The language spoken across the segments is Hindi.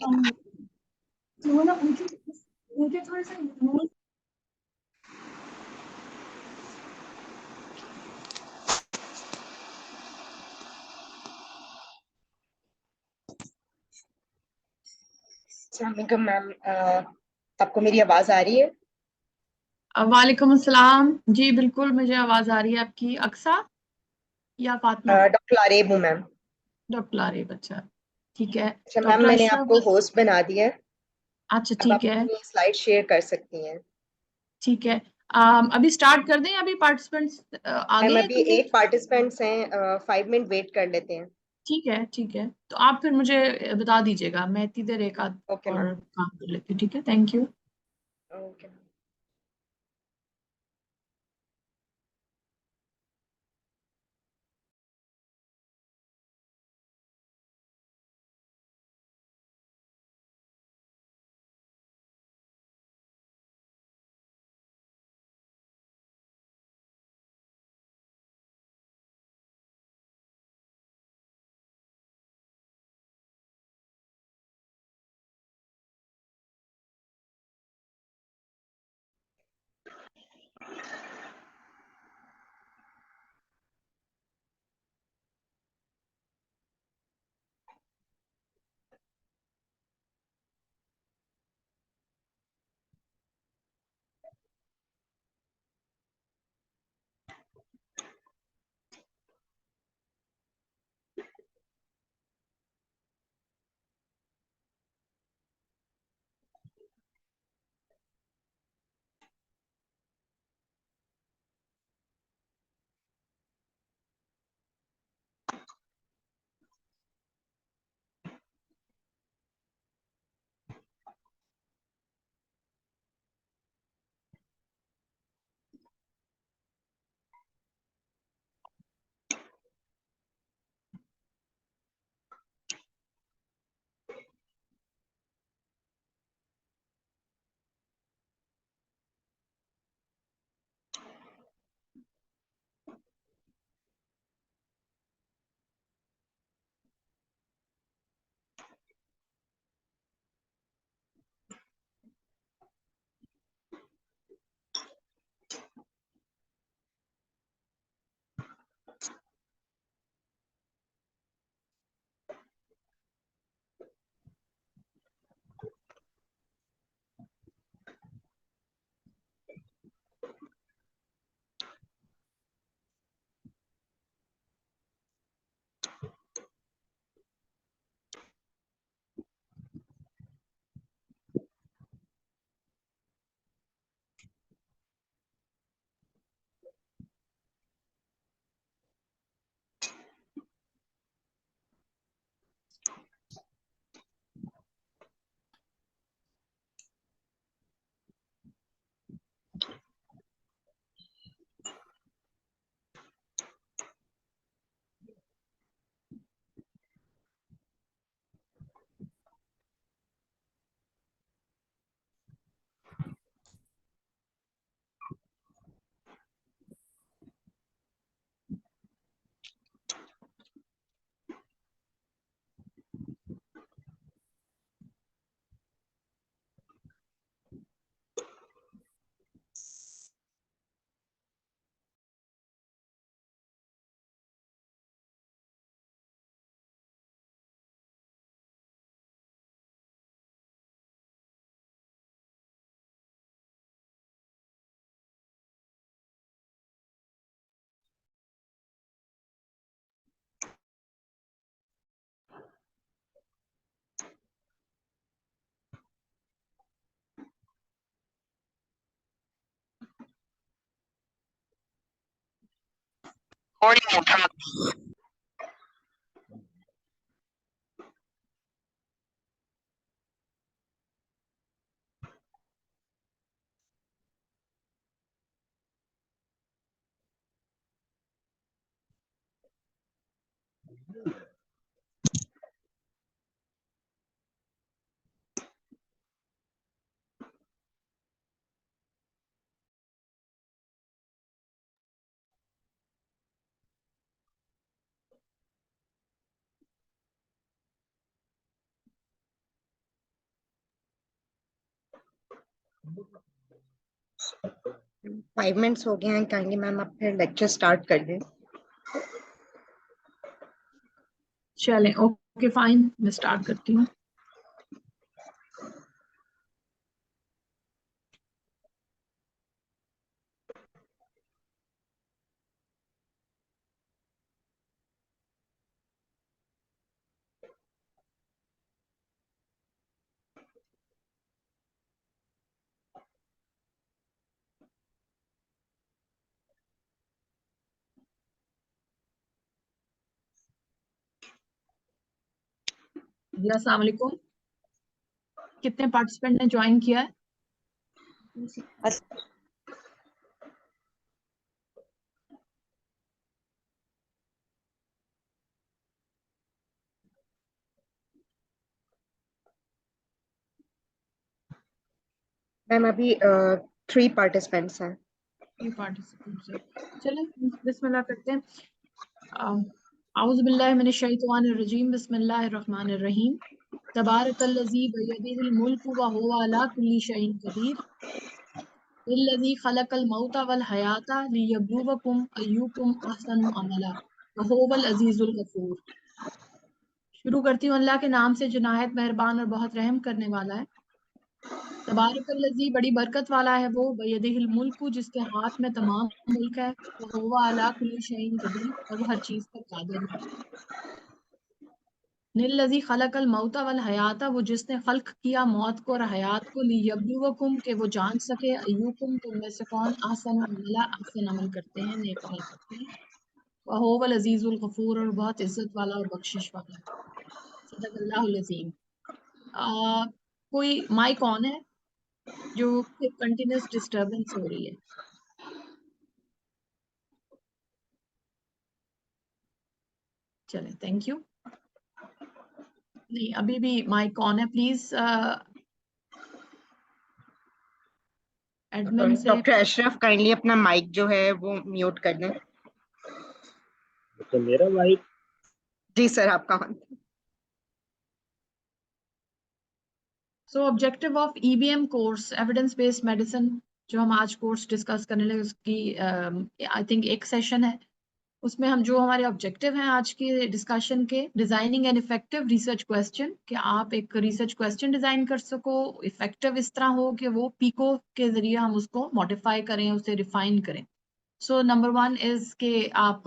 तो ना उनके उनके थोड़े से अस्सलामुअलैकुम मैम, आपको मेरी आवाज आ रही है? वालेकुम अस्सलाम जी, बिल्कुल मुझे आवाज आ रही है आपकी। अक्सा या फातिमा? डॉक्टर आरेब हूँ मैम। डॉक्टर आरिफ, अच्छा ठीक है। अच्छा मैम, डॉक्टर मैंने आपको अशरफ, होस्ट बना दिया है। अच्छा अब ठीक आप है। अपनी स्लाइड शेयर कर सकती हैं। ठीक है। अभी स्टार्ट कर दें? अभी पार्टिसिपेंट्स आ गए मैम हैं अभी कंप्लीट? 8 पार्टिसिपेंट्स हैं, 5 मिनट वेट कर लेते हैं। ठीक है ठीक है, तो आप फिर मुझे बता दीजिएगा, मैं इतनी देर एक आध ओके मैम। और काम कर लेती हूँ। ठीक है, थैंक यू। ओके। 5 मिनट्स हो गए हैं, काइंडली मैम आप फिर लेक्चर स्टार्ट कर दें। चलें, ओके फाइन, मैं स्टार्ट करती हूँ। जी, अस्सलाम वालेकुम। कितने पार्टिसिपेंट ने ज्वाइन किया है? मैम अभी 3 पार्टिसिपेंट्स हैं। ये पार्टिसिपेंट्स है। चलें, बिस्मिल्लाह करते हैं। आउज़ु बिल्लाहि मिनश शैतानिर रजीम, बिस्मिल्लाहिर रहमानिर रहीम। तबारकल्लज़ी बियदिहिल मुल्कु व हुवा अला कुल्ली शैइन क़दीर। लिल्लज़ी खलक़ल मौता वल हयाता लियब्लुवकुम अय्युकुम अहसनु अमला व हुवल अज़ीज़ुल गफ़ूर। शुरू करती हूँ अल्लाह के नाम से जो निहायत मेहरबान और बहुत रहम करने वाला है। तबारकल्लज़ी, बड़ी बरकत वाला है वो, बियदिहिल मुल्कु, जिसके हाथ में तमाम मुल्क है, व हुवा अला कुल्ली शैइन क़दीर, और वो हर चीज़ पर कादिर है। निल्लज़ी खलक़ल मौता वल हयाता, वो जिसने खल्क किया मौत को और हयात को, लियब्लुवकुम, के वो जान सके, अय्युकुम, तुम में से कौन अहसनु अमला, अहसन अमल करते हैं, नेक अमल करते हैं। व हुवल अज़ीज़ुल गफ़ूर, और बहुत इज्जत वाला और बख्शिश वाला है। सदक़ल्लाहुल अज़ीम। कोई माइक ऑन है? जो कंटिन्यूस डिस्टर्बेंस हो रही है। चलें, थैंक यू। नहीं, अभी भी माइक ऑन है, प्लीज एडमिन से। डॉक्टर अशरफ काइंडली अपना माइक जो है वो म्यूट कर दें। तो मेरा माइक। जी सर, आपका on. So objective of EBM course, evidence based medicine, जो हम आज कोर्स डिस्कस करने लगे, उसकी आई थिंक एक सेशन है। उसमें हम जो हमारे ऑब्जेक्टिव हैं आज के डिस्कशन के, designing an effective research question, कि आप एक रिसर्च क्वेश्चन डिजाइन कर सको, इफेक्टिव इस तरह हो कि वो पीको के जरिए हम उसको मॉडिफाई करें, उसे रिफाइन करें। सो नंबर वन इज के आप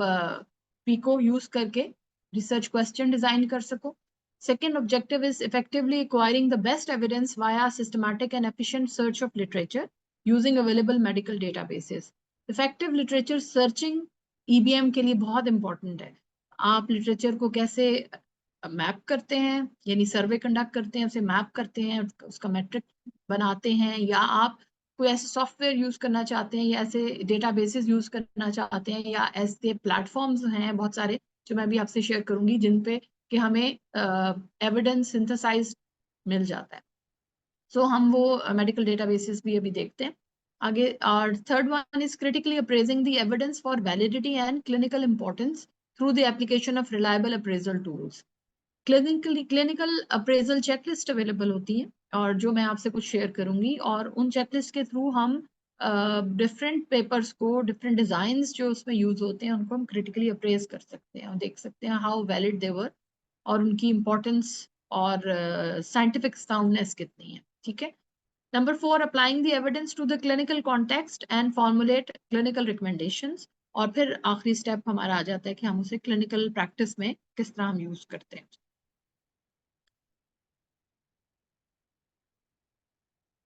पीको यूज करके रिसर्च क्वेश्चन डिजाइन कर सको। Second objective is effectively acquiring the best evidence via systematic and efficient search of literature using available medical databases. Effective literature searching EBM के लिए बहुत important है। आप लिटरेचर को कैसे मैप करते हैं, यानी सर्वे कंडक्ट करते हैं, उसे मैप करते हैं, उसका मेट्रिक बनाते हैं, या आप कोई ऐसे सॉफ्टवेयर यूज करना चाहते हैं, या ऐसे डेटाबेसेस यूज करना चाहते हैं, या ऐसे प्लेटफॉर्म्स हैं बहुत सारे जो मैं भी आपसे शेयर करूंगी, जिन पे कि हमें एविडेंस सिंथेसाइज मिल जाता है। सो हम वो मेडिकल डेटाबेसेस भी अभी देखते हैं आगे। और third one is critically appraising the evidence for validity and clinical importance through the application of reliable appraisal tools. Clinical appraisal checklist available होती है, और जो मैं आपसे कुछ शेयर करूंगी, और उन चेकलिस्ट के थ्रू हम डिफरेंट पेपर्स को, डिफरेंट डिजाइंस जो उसमें यूज होते हैं, उनको हम क्रिटिकली अप्रेज कर सकते हैं और देख सकते हैं हाउ वैलिड दे वर, और उनकी इम्पोर्टेंस और साइंटिफिक साउंडनेस कितनी है। ठीक है। Number four, applying the evidence to the clinical context and formulate clinical recommendations. और फिर आखिरी स्टेप हमारा आ जाता है कि हम उसे क्लिनिकल प्रैक्टिस में किस तरह हम यूज करते हैं।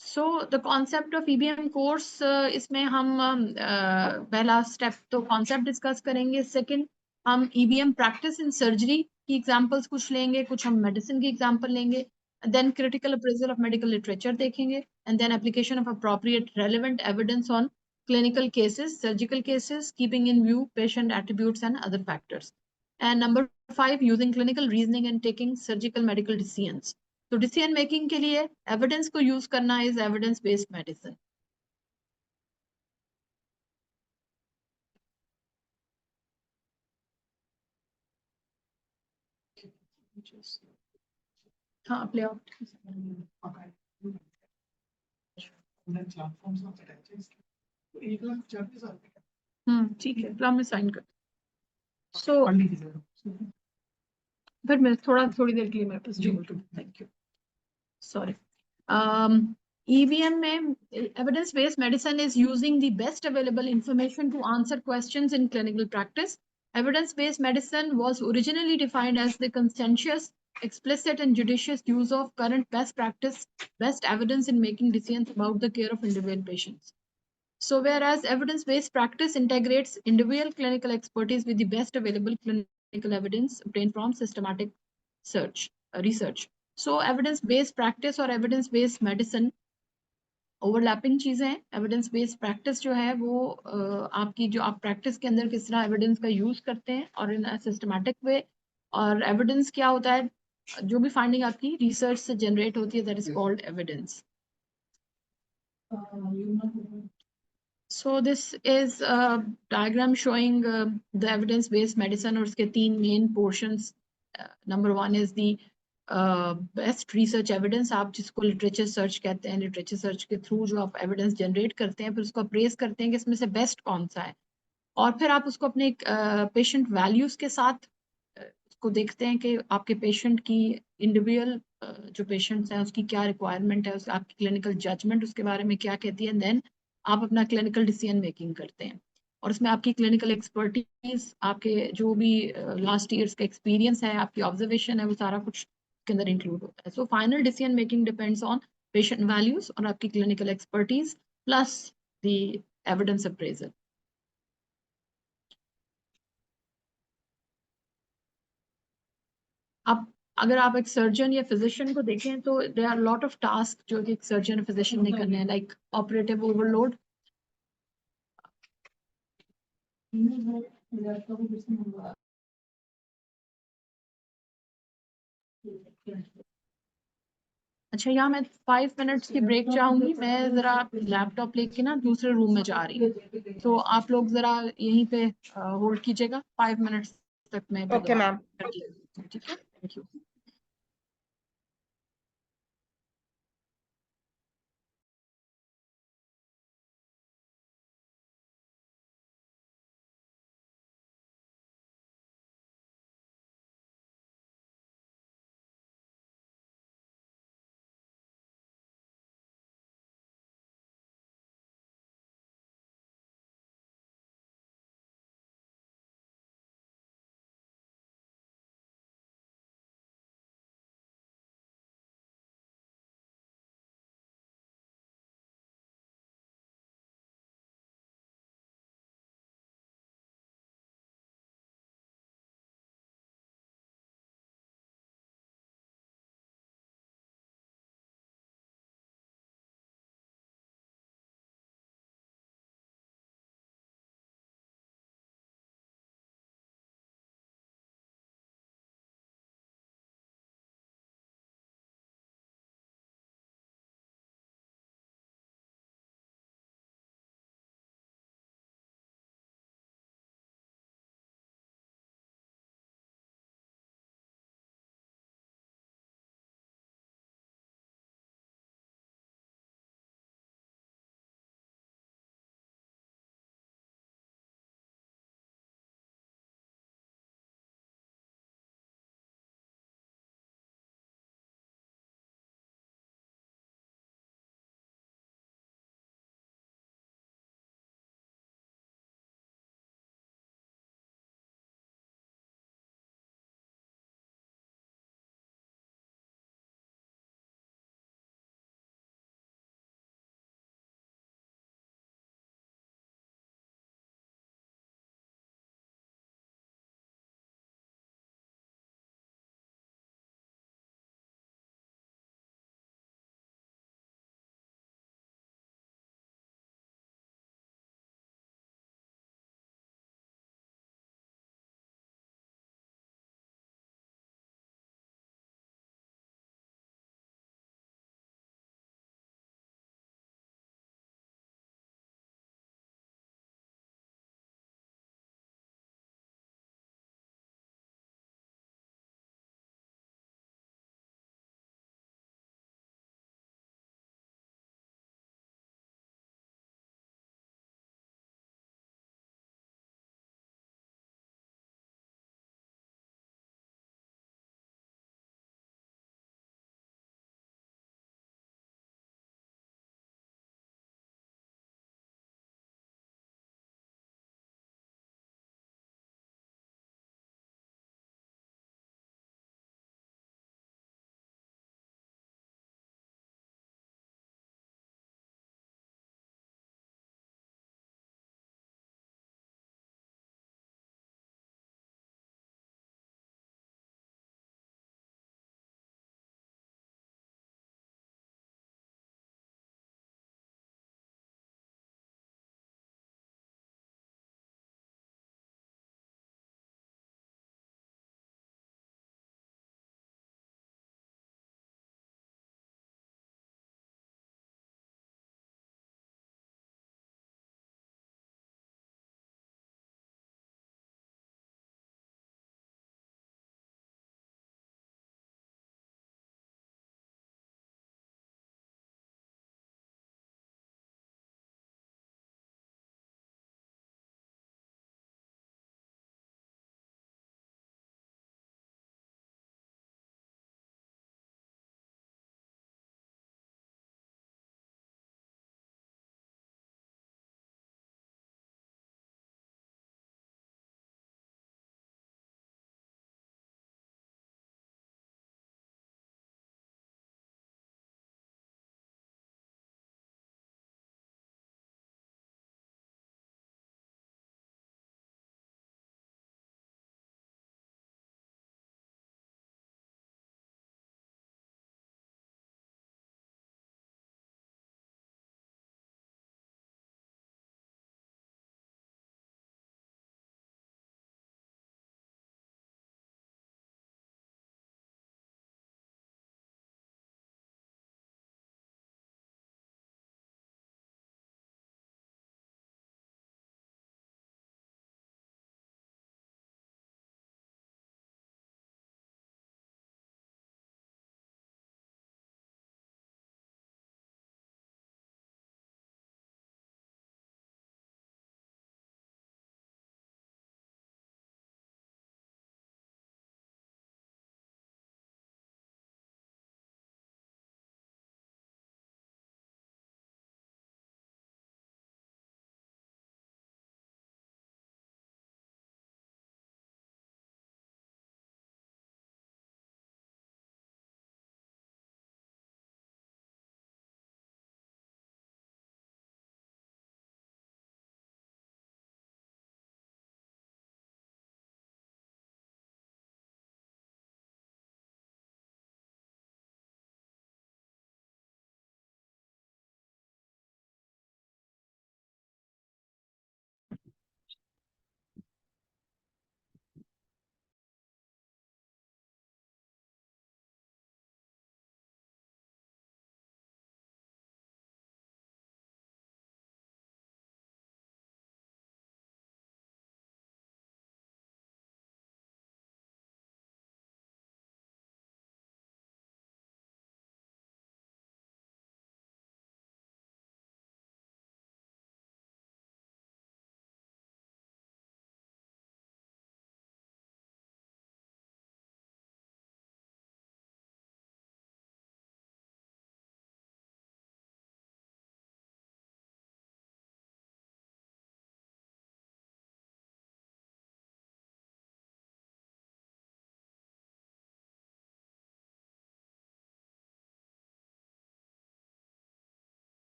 So the concept of EBM course, इसमें हम पहला स्टेप तो कॉन्सेप्ट डिस्कस करेंगे। सेकंड, हम ईबीएम प्रैक्टिस इन सर्जरी की एग्जांपल्स कुछ लेंगे, कुछ हम मेडिसिन की एग्जांपल लेंगे। Then critical appraisal of medical literature देखेंगे, and then application of appropriate relevant evidence on clinical cases, surgical cases, keeping in view patient attributes and other factors. And number five, using clinical reasoning and taking surgical medical decisions. तो डिसीजन मेकिंग के लिए एविडेंस को यूज करना इज एविडेंस बेस्ड मेडिसिन। हाँ, प्ले आउट। ठीक है, तो मैं साइन कर। सो फिर मैं थोड़ी देर के लिए मेरे पास जो, थैंक यू, सॉरी। EVM में evidence based medicine is using the best available information to answer questions in clinical practice. Evidence based medicine was originally defined as the conscientious, explicit and judicious use of current best practice, best evidence in making decisions about the care of individual patients. So whereas evidence based practice integrates individual clinical expertise with the best available clinical evidence obtained from systematic research. So evidence based practice और evidence based medicine ओवरलैपिंग चीजें हैं। एविडेंस बेस्ड प्रैक्टिस जो है वो आपकी जो आप प्रैक्टिस के अंदर किस तरह एविडेंस का यूज करते हैं और इन सिस्टमैटिक वे, और एविडेंस क्या होता है, जो भी फाइंडिंग आपकी रिसर्च से जनरेट होती है, that is called evidence. So this is a diagram showing the evidence-based medicine और उसके तीन main portions. Number one is the best research evidence, आप जिसको literature search कहते हैं, literature search के through जो आप evidence generate करते हैं, फिर उसको appraise करते हैं कि इसमें से best कौन सा है, और फिर आप उसको अपने patient values के साथ उसको देखते हैं कि आपके patient की individual जो patients हैं उसकी क्या requirement है, आपकी clinical judgment उसके बारे में क्या कहती है, then आप अपना क्लिनिकल डिसीजन मेकिंग करते हैं, और उसमें आपकी क्लिनिकल एक्सपर्टीज, आपके जो भी लास्ट ईयर्स का एक्सपीरियंस है, आपकी ऑब्जर्वेशन है, वो सारा कुछ के अंदर इंक्लूड होता है। So final decision making depends on patient values और आपकी clinical expertise plus the evidence appraisal. अब अगर आप एक सर्जन या फिजिशियन को देखें तो there are lot of task जो कि एक सर्जन फिजिशियन ने करने हैं, लाइक ऑपरेटिव ओवरलोड। अच्छा, यहाँ मैं 5 मिनट्स की ब्रेक चाहूंगी, मैं जरा लैपटॉप लेके ना दूसरे रूम में जा रही हूँ, तो आप लोग जरा यहीं पे होल्ड कीजिएगा 5 मिनट्स तक मैं ओके मैम। ठीक है, थैंक यू।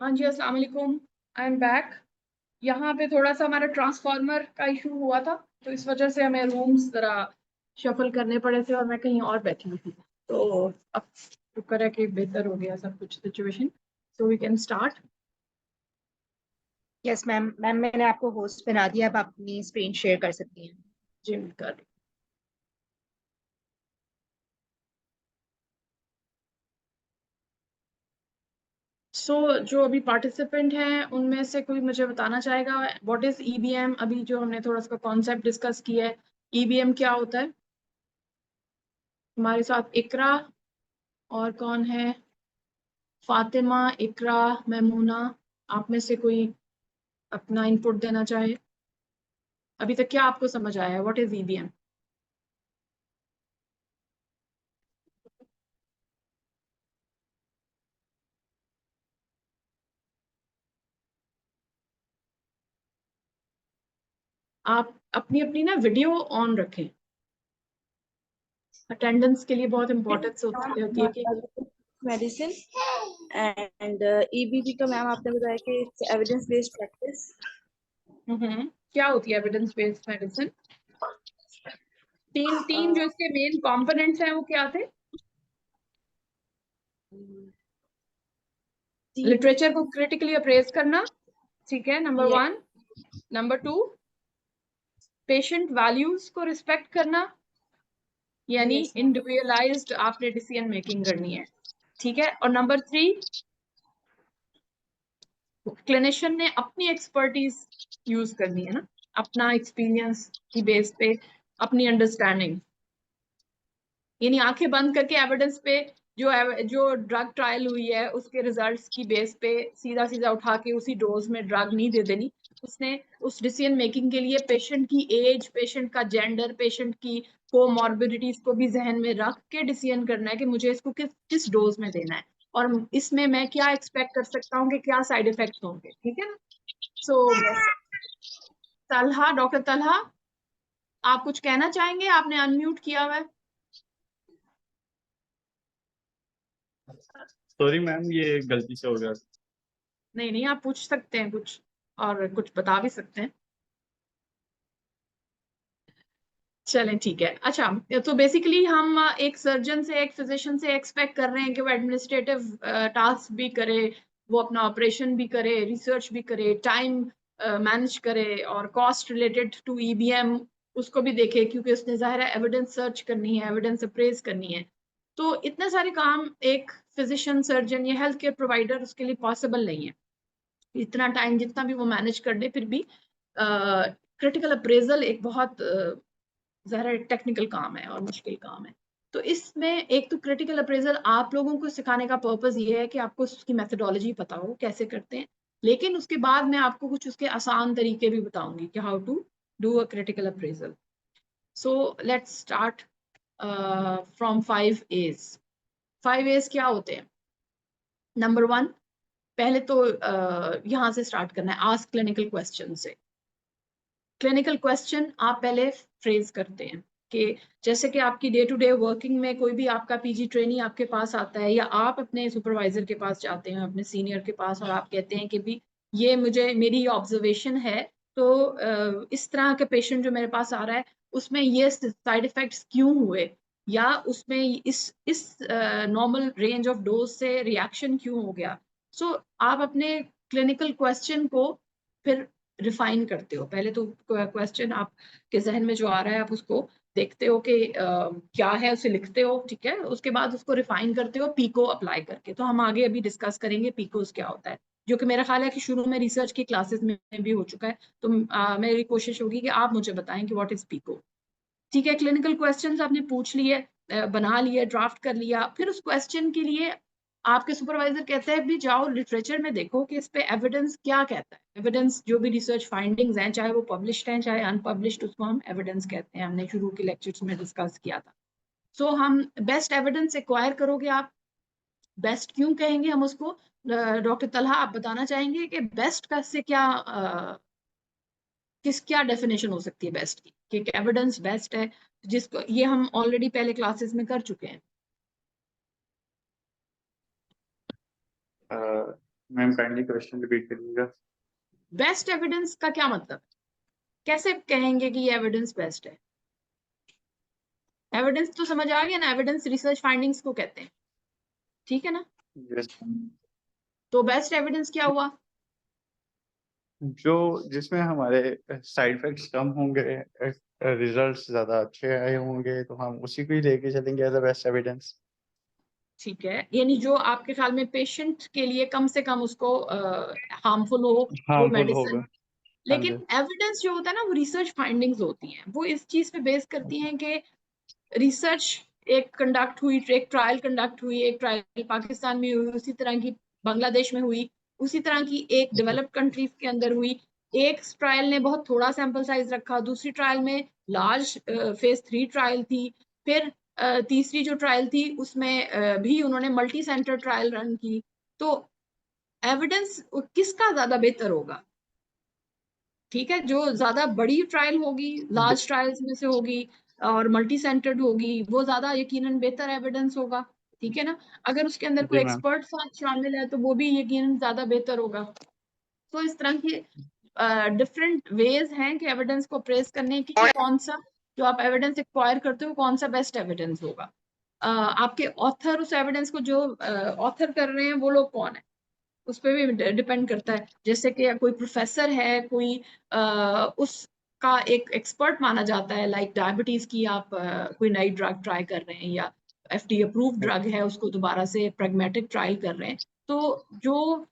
हाँ जी, अस्सलाम वालेकुम। I am back. यहाँ पे थोड़ा सा हमारा ट्रांसफार्मर का इशू हुआ था, तो इस वजह से हमें रूम्स जरा शफल करने पड़े थे और मैं कहीं और बैठी हुई थी। तो अब शुक्र है कि बेहतर हो गया सब कुछ situation, so we can start. Yes ma'am. Ma'am मैंने आपको होस्ट बना दिया, अब आप अपनी स्क्रीन शेयर कर सकती हैं। जी मैं कर रही हूँ। सो जो अभी पार्टिसिपेंट हैं उनमें से कोई मुझे बताना चाहेगा व्हाट इज ईबीएम? अभी जो हमने थोड़ा सा कॉन्सेप्ट डिस्कस किया है, ईबीएम क्या होता है? हमारे साथ इकरा और कौन है? फातिमा, इकरा, मैमूना। आप में से कोई अपना इनपुट देना चाहे? अभी तक क्या आपको समझ आया है? What is EBM? आप अपनी अपनी ना वीडियो ऑन रखें, अटेंडेंस के लिए बहुत इंपॉर्टेंस होती है कि मेडिसिन एंड ईबीपी का मैम आपने बताया कि इट्स एविडेंस बेस्ड प्रैक्टिस। क्या होती है एविडेंस बेस्ड मेडिसिन? तीन तीन जो इसके मेन कंपोनेंट्स हैं वो क्या थे? लिटरेचर को क्रिटिकली अप्रेज करना, ठीक है, number Yes. 1। Number 2, patient values को रिस्पेक्ट करना, यानी Yes, ma'am. इंडिविजुअलाइज्ड आपने डिसीजन मेकिंग करनी है, ठीक है। और नंबर 3, क्लिनिशियन ने अपनी एक्सपर्टीज यूज करनी है ना, अपना एक्सपीरियंस की बेस पे, अपनी अंडरस्टैंडिंग, यानी आंखें बंद करके एविडेंस पे जो ड्रग ट्रायल हुई है उसके रिजल्ट्स की बेस पे सीधा सीधा उठा के उसी डोज में ड्रग नहीं दे देनी। उसने उस डिसीजन मेकिंग के लिए पेशेंट की एज, पेशेंट का जेंडर, पेशेंट की कोमॉर्बिडिटीज को भी जहन में रख के डिसीजन करना है कि मुझे इसको किस किस डोज में देना है और इसमें मैं क्या एक्सपेक्ट कर सकता हूँ कि क्या साइड इफेक्ट्स होंगे, ठीक है ना। सो तलहा, डॉक्टर तलहा, आप कुछ कहना चाहेंगे? आपने अनम्यूट किया हुआ है। सॉरी मैम, ये गलती से हो गया। नहीं नहीं, आप पूछ सकते हैं कुछ और कुछ बता भी सकते हैं। चलें ठीक है। अच्छा, तो बेसिकली हम एक सर्जन से, एक फिजिशियन से एक्सपेक्ट कर रहे हैं कि वो एडमिनिस्ट्रेटिव टास्क भी करे, वो अपना ऑपरेशन भी करे, रिसर्च भी करे, टाइम मैनेज करे और कॉस्ट रिलेटेड टू ईबीएम उसको भी देखे, क्योंकि उसने जाहिर है एविडेंस सर्च करनी है, एविडेंस अप्रेज करनी है। तो इतने सारे काम एक फिजिशियन, सर्जन या हेल्थ केयर प्रोवाइडर उसके लिए पॉसिबल नहीं है। इतना टाइम जितना भी वो मैनेज कर दे, फिर भी क्रिटिकल अप्रेजल एक बहुत ज़रा टेक्निकल काम है और मुश्किल काम है। तो इसमें एक तो क्रिटिकल अप्रेजल आप लोगों को सिखाने का पर्पस ये है कि आपको उसकी मेथोडोलॉजी पता हो कैसे करते हैं, लेकिन उसके बाद मैं आपको कुछ उसके आसान तरीके भी बताऊंगी कि how to do a critical appraisal. So let's start from 5 A's। 5 A's क्या होते हैं? नंबर 1, पहले तो यहाँ से स्टार्ट करना है, आस्क क्लिनिकल क्वेश्चन से। क्लिनिकल क्वेश्चन आप पहले फ्रेज करते हैं कि जैसे कि आपकी डे टू डे वर्किंग में कोई भी आपका पीजी ट्रेनी आपके पास आता है या आप अपने सुपरवाइजर के पास जाते हैं, अपने सीनियर के पास, और आप कहते हैं कि भी ये मुझे मेरी ऑब्जर्वेशन है, तो इस तरह के पेशेंट जो मेरे पास आ रहा है उसमें ये साइड इफेक्ट्स क्यों हुए, या उसमें इस नॉर्मल रेंज ऑफ डोज से रिएक्शन क्यों हो गया। सो आप अपने क्लिनिकल क्वेश्चन को फिर रिफाइन करते हो। पहले तो क्वेश्चन आपके जहन में जो आ रहा है आप उसको देखते हो कि क्या है, उसे लिखते हो, ठीक है। उसके बाद उसको रिफाइन करते हो पीको अप्लाई करके। तो हम आगे अभी डिस्कस करेंगे पीकोस क्या होता है, जो कि मेरा ख्याल है कि शुरू में रिसर्च की क्लासेस में भी हो चुका है। तो मेरी कोशिश होगी कि आप मुझे बताएं कि व्हाट इज पीको, ठीक है। क्लिनिकल क्वेश्चंस आपने पूछ लिए, बना लिए, ड्राफ्ट कर लिया, फिर उस क्वेश्चन के लिए आपके सुपरवाइजर कहते हैं भी जाओ लिटरेचर में देखो कि इस पे एविडेंस क्या कहता है। एविडेंस जो भी रिसर्च फाइंडिंग्स हैं, चाहे वो पब्लिश्ड हैं चाहे अनपब्लिश्ड, उसको हम एविडेंस कहते हैं। हमने शुरू के लेक्चर्स में डिस्कस किया था। सो हम बेस्ट एविडेंस एक्वायर करोगे आप। बेस्ट क्यों कहेंगे हम उसको? डॉक्टर तलहा, आप बताना चाहेंगे कि बेस्ट का से क्या क्या डेफिनेशन हो सकती है बेस्ट की, कि एविडेंस बेस्ट है, जिसको ये हम ऑलरेडी पहले क्लासेस में कर चुके हैं। मैम काइंडली क्वेश्चन रिपीट करिएगा। बेस्ट एविडेंस का क्या मतलब, कैसे कहेंगे कि ये एविडेंस बेस्ट है? एविडेंस तो समझ आ गया ना, एविडेंस रिसर्च फाइंडिंग्स को कहते हैं, ठीक है ना? यस, तो बेस्ट एविडेंस क्या हुआ? जो जिसमें हमारे साइड इफेक्ट्स कम होंगे, रिजल्ट्स ज्यादा अच्छे आए होंगे, तो हम उसी को ही लेके चलेंगे एज अ बेस्ट एविडेंस। ठीक है, यानी जो आपके ख्याल में पेशेंट के लिए कम से कम उसको हार्मफुल हो वो हार्मफुल होगा। मेडिसिन। हाँ लेकिन जी। एविडेंस जो होता है ना वो रिसर्च फाइंडिंग्स होती हैं, वो इस चीज पे बेस करती हैं कि रिसर्च एक कंडक्ट हुई, एक ट्रायल कंडक्ट हुई, एक ट्रायल पाकिस्तान में हुई, उसी तरह की बांग्लादेश में हुई, उसी तरह की एक डेवलप्ड कंट्रीज के अंदर हुई। एक ट्रायल ने बहुत थोड़ा सैंपल साइज रखा, दूसरी ट्रायल में लार्ज फेज 3 ट्रायल थी, फिर तीसरी जो ट्रायल थी उसमें भी उन्होंने मल्टी सेंटर ट्रायल रन की। तो एविडेंस किसका ज्यादा बेहतर होगा? ठीक है, जो ज्यादा बड़ी ट्रायल होगी, लार्ज ट्रायल्स में से होगी और मल्टी सेंटर्ड होगी, वो ज्यादा यकीनन बेहतर एविडेंस होगा, ठीक है ना? अगर उसके अंदर कोई जी मैम। एक्सपर्ट साथ शामिल है तो वो भी यकीनन ज्यादा बेहतर होगा। तो इस तरह के डिफरेंट वेज हैं कि एविडेंस को प्रेस करने की, कि कौन सा जो आप एविडेंस एक्वायर करते हो कौन सा बेस्ट एविडेंस होगा। आपके ऑथर, उस एविडेंस को जो ऑथर कर रहे हैं वो लोग कौन है, उस पर भी डिपेंड करता है। जैसे कि कोई प्रोफेसर है, कोई उसका एक एक्सपर्ट माना जाता है, लाइक डायबिटीज की आप कोई नई ड्रग ट्राई कर रहे हैं या FDA अप्रूव्ड ड्रग है उसको दोबारा से प्रैग्मेटिक ट्रायल कर रहे हैं, तो जो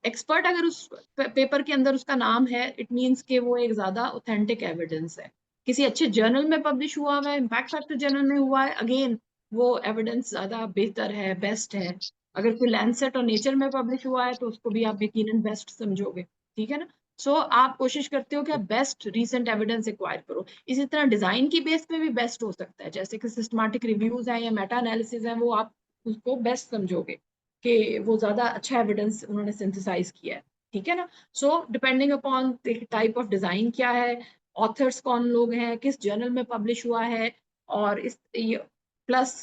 एक्सपर्ट अगर उस पेपर के अंदर उसका नाम है, इट मीन्स कि वो एक ज्यादा ऑथेंटिक एविडेंस है। किसी अच्छे जर्नल में पब्लिश हुआ है, इम्पैक्ट फैक्टर जर्नल में हुआ है, अगेन वो एविडेंस ज्यादा बेहतर है, बेस्ट है। अगर कोई लैंसेट और नेचर में पब्लिश हुआ है तो उसको भी आप यकीनन बेस्ट समझोगे, ठीक है ना? सो आप कोशिश करते हो कि आप बेस्ट रीसेंट एविडेंस एक्वायर करो। इसी तरह डिजाइन की बेस पे भी बेस्ट हो सकता है, जैसे कि सिस्टमैटिक रिव्यूज हैं या मेटा एनालिसिस हैं, वो आप उसको बेस्ट समझोगे कि वो ज्यादा अच्छा एविडेंस उन्होंने सिंथेसाइज किया है, ठीक है ना? So depending upon type of design क्या है, ऑथर्स कौन लोग हैं, किस जर्नल में पब्लिश हुआ है, और इस प्लस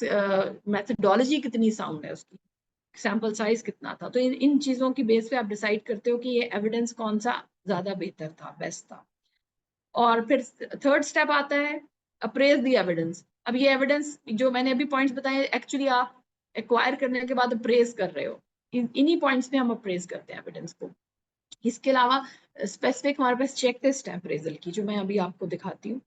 मेथडोलॉजी कितनी साउंड है उसकी, सैंपल साइज कितना था, तो इन चीजों की बेस पे आप डिसाइड करते हो कि ये एविडेंस कौन सा ज्यादा बेहतर था, बेस्ट था। और फिर थर्ड स्टेप आता है अप्रेज द एविडेंस। अब ये एविडेंस जो मैंने अभी पॉइंट्स बताए, एक्चुअली आप एक्वायर करने के बाद अप्रेज कर रहे हो, इन्हीं पॉइंट्स पे हम अप्रेज करते हैं एविडेंस को। इसके अलावा स्पेसिफिक हमारे पास चेक लिस्ट है अप्रेजल की, जो मैं अभी आपको दिखाती हूँ।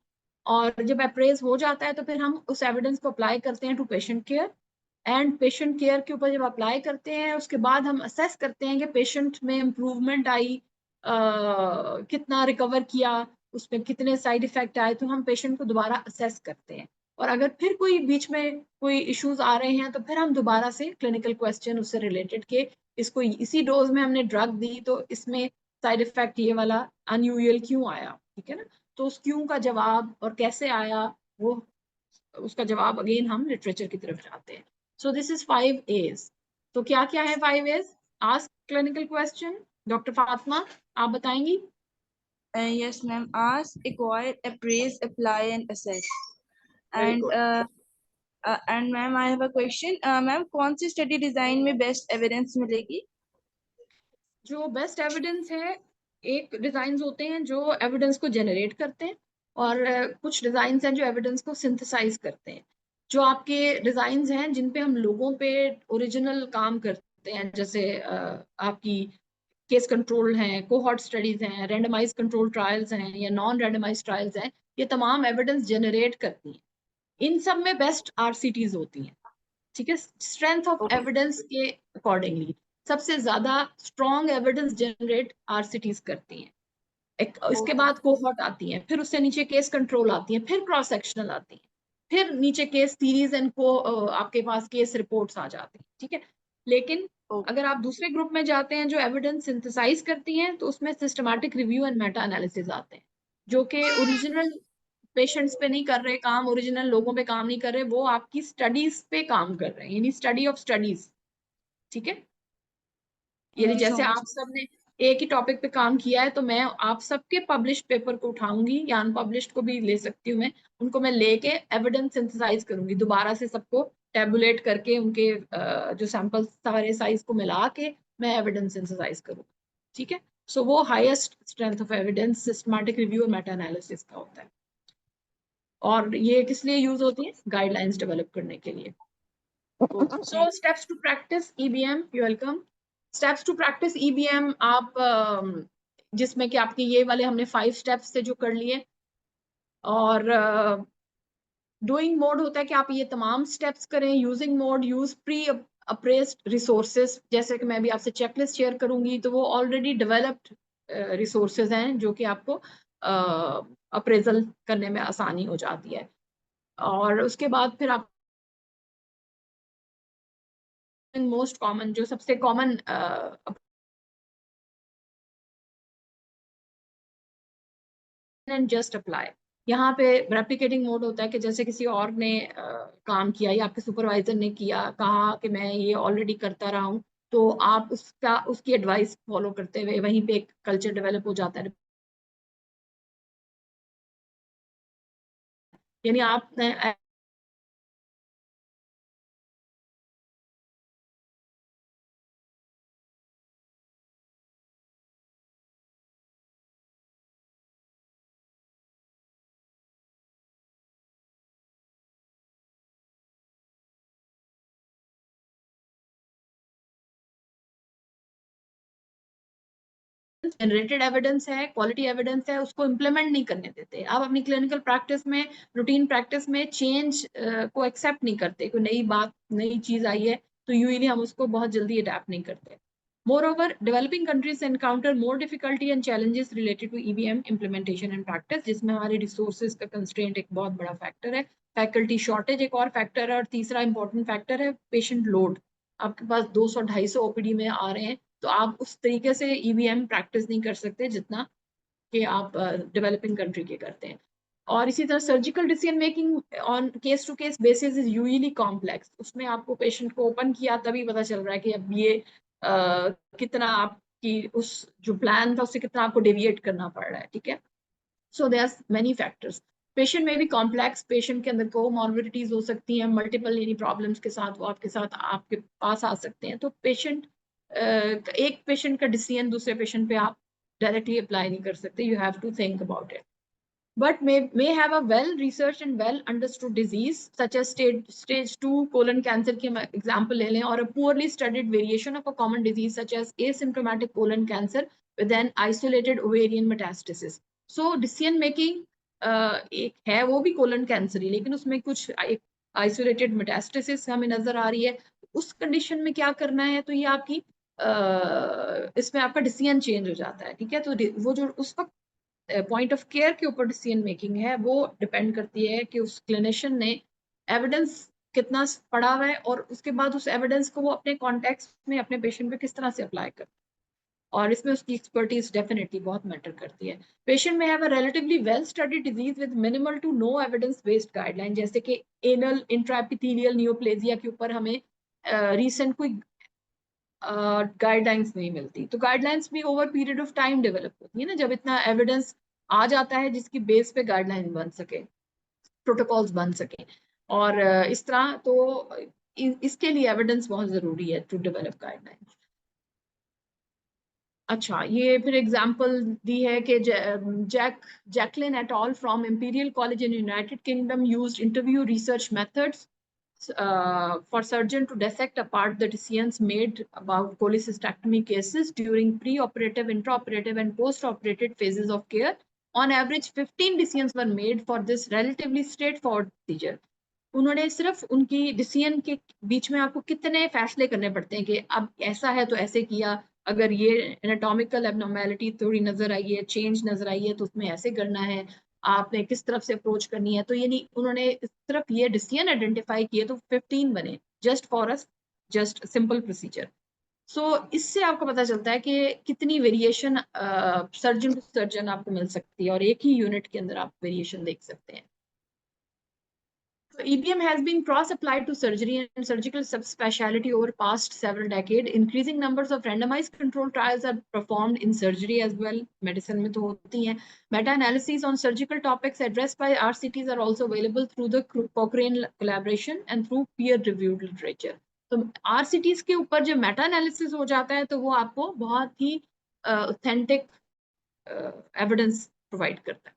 और जब अप्रेज हो जाता है तो फिर हम उस एविडेंस को अप्लाई करते हैं to patient care, and patient care के ऊपर जब अप्लाई करते हैं उसके बाद हम असेस करते हैं कि पेशेंट में इम्प्रूवमेंट आई, कितना रिकवर किया, उसमें कितने साइड इफेक्ट आए, तो हम पेशेंट को दोबारा असेस करते हैं। और अगर फिर कोई बीच में कोई इश्यूज आ रहे हैं तो फिर हम दोबारा से क्लिनिकल क्वेश्चन उससे रिलेटेड के, इसको इसी डोज में हमने ड्रग दी तो इसमें साइड इफेक्ट ये वाला अनयूजुअल क्यों आया, ठीक है ना? तो उस क्यों का जवाब और कैसे आया, वो उसका जवाब अगेन हम लिटरेचर की तरफ जाते हैं। So this is 5 A's। तो क्या क्या है 5 A's? Ask clinical question. Doctor Fatima, आप बताएंगी? Yes, ma'am. Ask, acquire, appraise, apply, and assess. Very And good. and ma'am, I have a question. Ma'am, कौन सी स्टडी डिजाइन में बेस्ट एविडेंस मिलेगी? जो बेस्ट एविडेंस है, एक डिजाइन होते हैं जो एविडेंस को जनरेट करते हैं, और कुछ डिजाइन हैं जो एविडेंस को सिंथेसाइज करते हैं। जो आपके डिजाइन हैं जिन पे हम लोगों पे ओरिजिनल काम करते हैं, जैसे आपकी केस कंट्रोल हैं, कोहॉर्ट स्टडीज हैं, रैंडमाइज कंट्रोल ट्रायल्स हैं या नॉन रैंडमाइज ट्रायल्स हैं, ये तमाम एविडेंस जनरेट करती हैं। इन सब में बेस्ट RCTs होती हैं, ठीक है? Strength of Okay. एविडेंस के अकॉर्डिंगली सबसे ज्यादा स्ट्रॉन्ग एविडेंस जनरेट RCTs करती हैं। इसके Okay. बाद कोहॉर्ट आती है, फिर उससे नीचे केस कंट्रोल आती है, फिर क्रॉस सेक्शनल आती है, फिर नीचे केस सीरीज एंड को आपके पास केस रिपोर्ट्स आ जाती हैं, ठीक है? लेकिन Okay. अगर आप दूसरे ग्रुप में जाते हैं जो एविडेंस सिंथेसाइज करती हैं, तो उसमें systematic review and meta analysis आते हैं, जो कि ओरिजिनल पेशेंट्स पे नहीं कर रहे काम, ओरिजिनल लोगों पे काम नहीं कर रहे, वो आपकी स्टडीज पे काम कर रहे हैं, यानी स्टडी ऑफ स्टडीज, ठीक है? यानी Thank you so जैसे much. आप सबने एक ही टॉपिक पे काम किया है, तो मैं आप सबके पब्लिश पेपर को उठाऊंगी या अनपब्लिश्ड को भी ले सकती हूँ मैं, उनको मैं लेके एविडेंस सिंथेसाइज करूंगी, दोबारा से सबको टेबुलेट करके उनके जो सैंपल सारे साइज को मिला के मैं एविडेंस सिंथेसाइज करूँ, ठीक है। सो वो highest strength of evidence systematic review और मेटा एनालिसिस का होता है, और ये किस लिए यूज होती है? गाइडलाइंस डेवलप करने के लिए। So steps to practice EBM, you welcome. Steps to practice EBM आप जिसमें कि आपके ये वाले हमने 5 स्टेप्स से जो कर लिए, और डूइंग मोड होता है कि आप ये तमाम स्टेप्स करें। Using mode, use pre apprised resources, जैसे कि मैं भी आपसे चेकलिस्ट शेयर करूंगी तो वो ऑलरेडी डेवलप्ड रिसोर्सेज हैं जो कि आपको अप्रेजल करने में आसानी हो जाती है। और उसके बाद फिर आप मोस्ट कॉमन, जो सबसे कॉमन एंड जस्ट अप्लाई, यहाँ पे रेप्लिकेटिंग मोड होता है कि जैसे किसी और ने काम किया या आपके सुपरवाइजर ने किया, कहा कि मैं ये ऑलरेडी करता रहा हूँ, तो आप उसकी एडवाइस फॉलो करते हुए वहीं पे एक कल्चर डेवलप हो जाता है। यानी आपने जनरेटेड एविडेंस है, क्वालिटी एविडेंस है, उसको इम्प्लीमेंट नहीं करने देते। आप अपनी क्लिनिकल प्रैक्टिस में, रूटीन प्रैक्टिस में चेंज को एक्सेप्ट नहीं करते। कोई नई बात, नई चीज आई है तो यूजली हम उसको बहुत जल्दी अडेप्ट नहीं करते। Moreover, developing countries encounter more difficulty and challenges related to EBM implementation and practice, जिसमें हमारे resources का constraint एक बहुत बड़ा factor है, faculty shortage एक और factor है, और तीसरा important factor है patient load। आपके पास 200-250 OPD में आ रहे हैं तो आप उस तरीके से EBM प्रैक्टिस नहीं कर सकते जितना कि आप डेवलपिंग कंट्री के करते हैं। और इसी तरह surgical decision making on case to case basis is usually complex. उसमें आपको पेशेंट को ओपन किया तभी पता चल रहा है कि अब ये कितना आपकी उस जो प्लान था उससे कितना आपको डेविएट करना पड़ रहा है, ठीक है। So there are many factors. Patient में भी कॉम्प्लेक्स, पेशेंट के अंदर कोमॉर्बिडिटीज हो सकती हैं, मल्टीपल यानी प्रॉब्लम्स के साथ वो आपके पास आ सकते हैं। तो पेशेंट एक पेशेंट का डिसीजन दूसरे पेशेंट पे आप डायरेक्टली अप्लाई नहीं कर सकते, you have to think about it. But may have a well researched and well understood disease such as stage 2 colon cancer की हम example ले लें, और a poorly studied variation of a common disease such as asymptomatic colon cancer with an isolated ovarian metastasis. So decision making एक है वो भी colon cancer ही, लेकिन उसमें कुछ एक isolated metastasis हमें नजर आ रही है। उस कंडीशन में क्या करना है, तो ये आपकी इसमें आपका डिसीजन चेंज हो जाता है, ठीक है। तो वो जो उस वक्त पॉइंट ऑफ केयर के ऊपर डिसीजन मेकिंग है वो डिपेंड करती है कि उस क्लिनिशियन ने एविडेंस कितना पढ़ा हुआ है, और उसके बाद उस एविडेंस को वो अपने कॉन्टेक्स्ट में अपने पेशेंट पे किस तरह से अप्लाई कर, और इसमें उसकी एक्सपर्टीज डेफिनेटली बहुत मैटर करती है। पेशेंट में have a relatively well studied disease with minimal to no evidence based guideline, जैसे कि एनल इंट्राएपिथेलियल नियोप्लेजिया के ऊपर हमें रिसेंट कोई गाइडलाइंस नहीं मिलती। तो गाइडलाइंस भी over period of time develop होती है ना, जब इतना एविडेंस आ जाता है जिसकी बेस पे गाइडलाइन बन सके, प्रोटोकॉल्स बन सके, और इस तरह तो इसके लिए एविडेंस बहुत जरूरी है टू डेवलप गाइडलाइंस। अच्छा, ये फिर एग्जांपल दी है कि Jacqueline at all from imperial college in United kingdom used interview research methods for surgeon to dissect apart the decisions made about cholecystectomy cases during pre-operative, intraoperative and post-operative phases of care. On average, 15 decisions were made for this relatively straightforward procedure. उन्होंने सिर्फ उनकी डिसीजन के बीच में आपको कितने फैसले करने पड़ते हैं कि अब ऐसा है तो ऐसे किया, अगर ये एनाटॉमिकल एबनॉर्मेलिटी थोड़ी नजर आई है, चेंज नजर आई है, तो उसमें ऐसे करना है, आपने किस तरफ से अप्रोच करनी है। तो यानी उन्होंने सिर्फ ये डिसीजन आइडेंटिफाई किए तो 15 बने just for us just simple procedure. So इससे आपको पता चलता है कि कितनी वेरिएशन सर्जन टू सर्जन आपको मिल सकती है, और एक ही यूनिट के अंदर आप वेरिएशन देख सकते हैं। So EBM has been cross-applied to surgery and surgical subspecialty over past several decades. Increasing numbers of randomized control trials are performed in surgery as well. Medicine में तो होती हैं. Meta-analyses on surgical topics addressed by RCTs are also available through the Cochrane collaboration and through peer-reviewed literature. तो तो RCTs के ऊपर जब मेटा एनालिसिस हो जाता है तो वो आपको बहुत ही ऑथेंटिक एविडेंस प्रोवाइड करता है।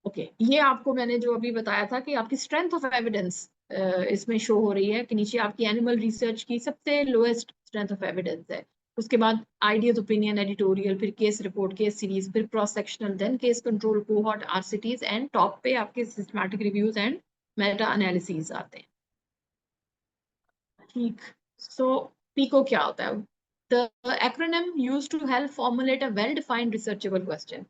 ओके, ये आपको मैंने जो अभी बताया था कि आपकी स्ट्रेंथ ऑफ एविडेंस इसमें शो हो रही है कि नीचे आपकी एनिमल रिसर्च की सबसे लोएस्ट स्ट्रेंथ ऑफ एविडेंस है, उसके बाद आइडियाज, ओपिनियन, एडिटोरियल, फिर केस रिपोर्ट, केस सीरीज, फिर cross sectional, then case control, cohort, RCTs, and top पे आपके systematic reviews and meta analysis आते हैं। ठीक, सो पीको क्या होता है? The acronym used to help formulate a well defined researchable question.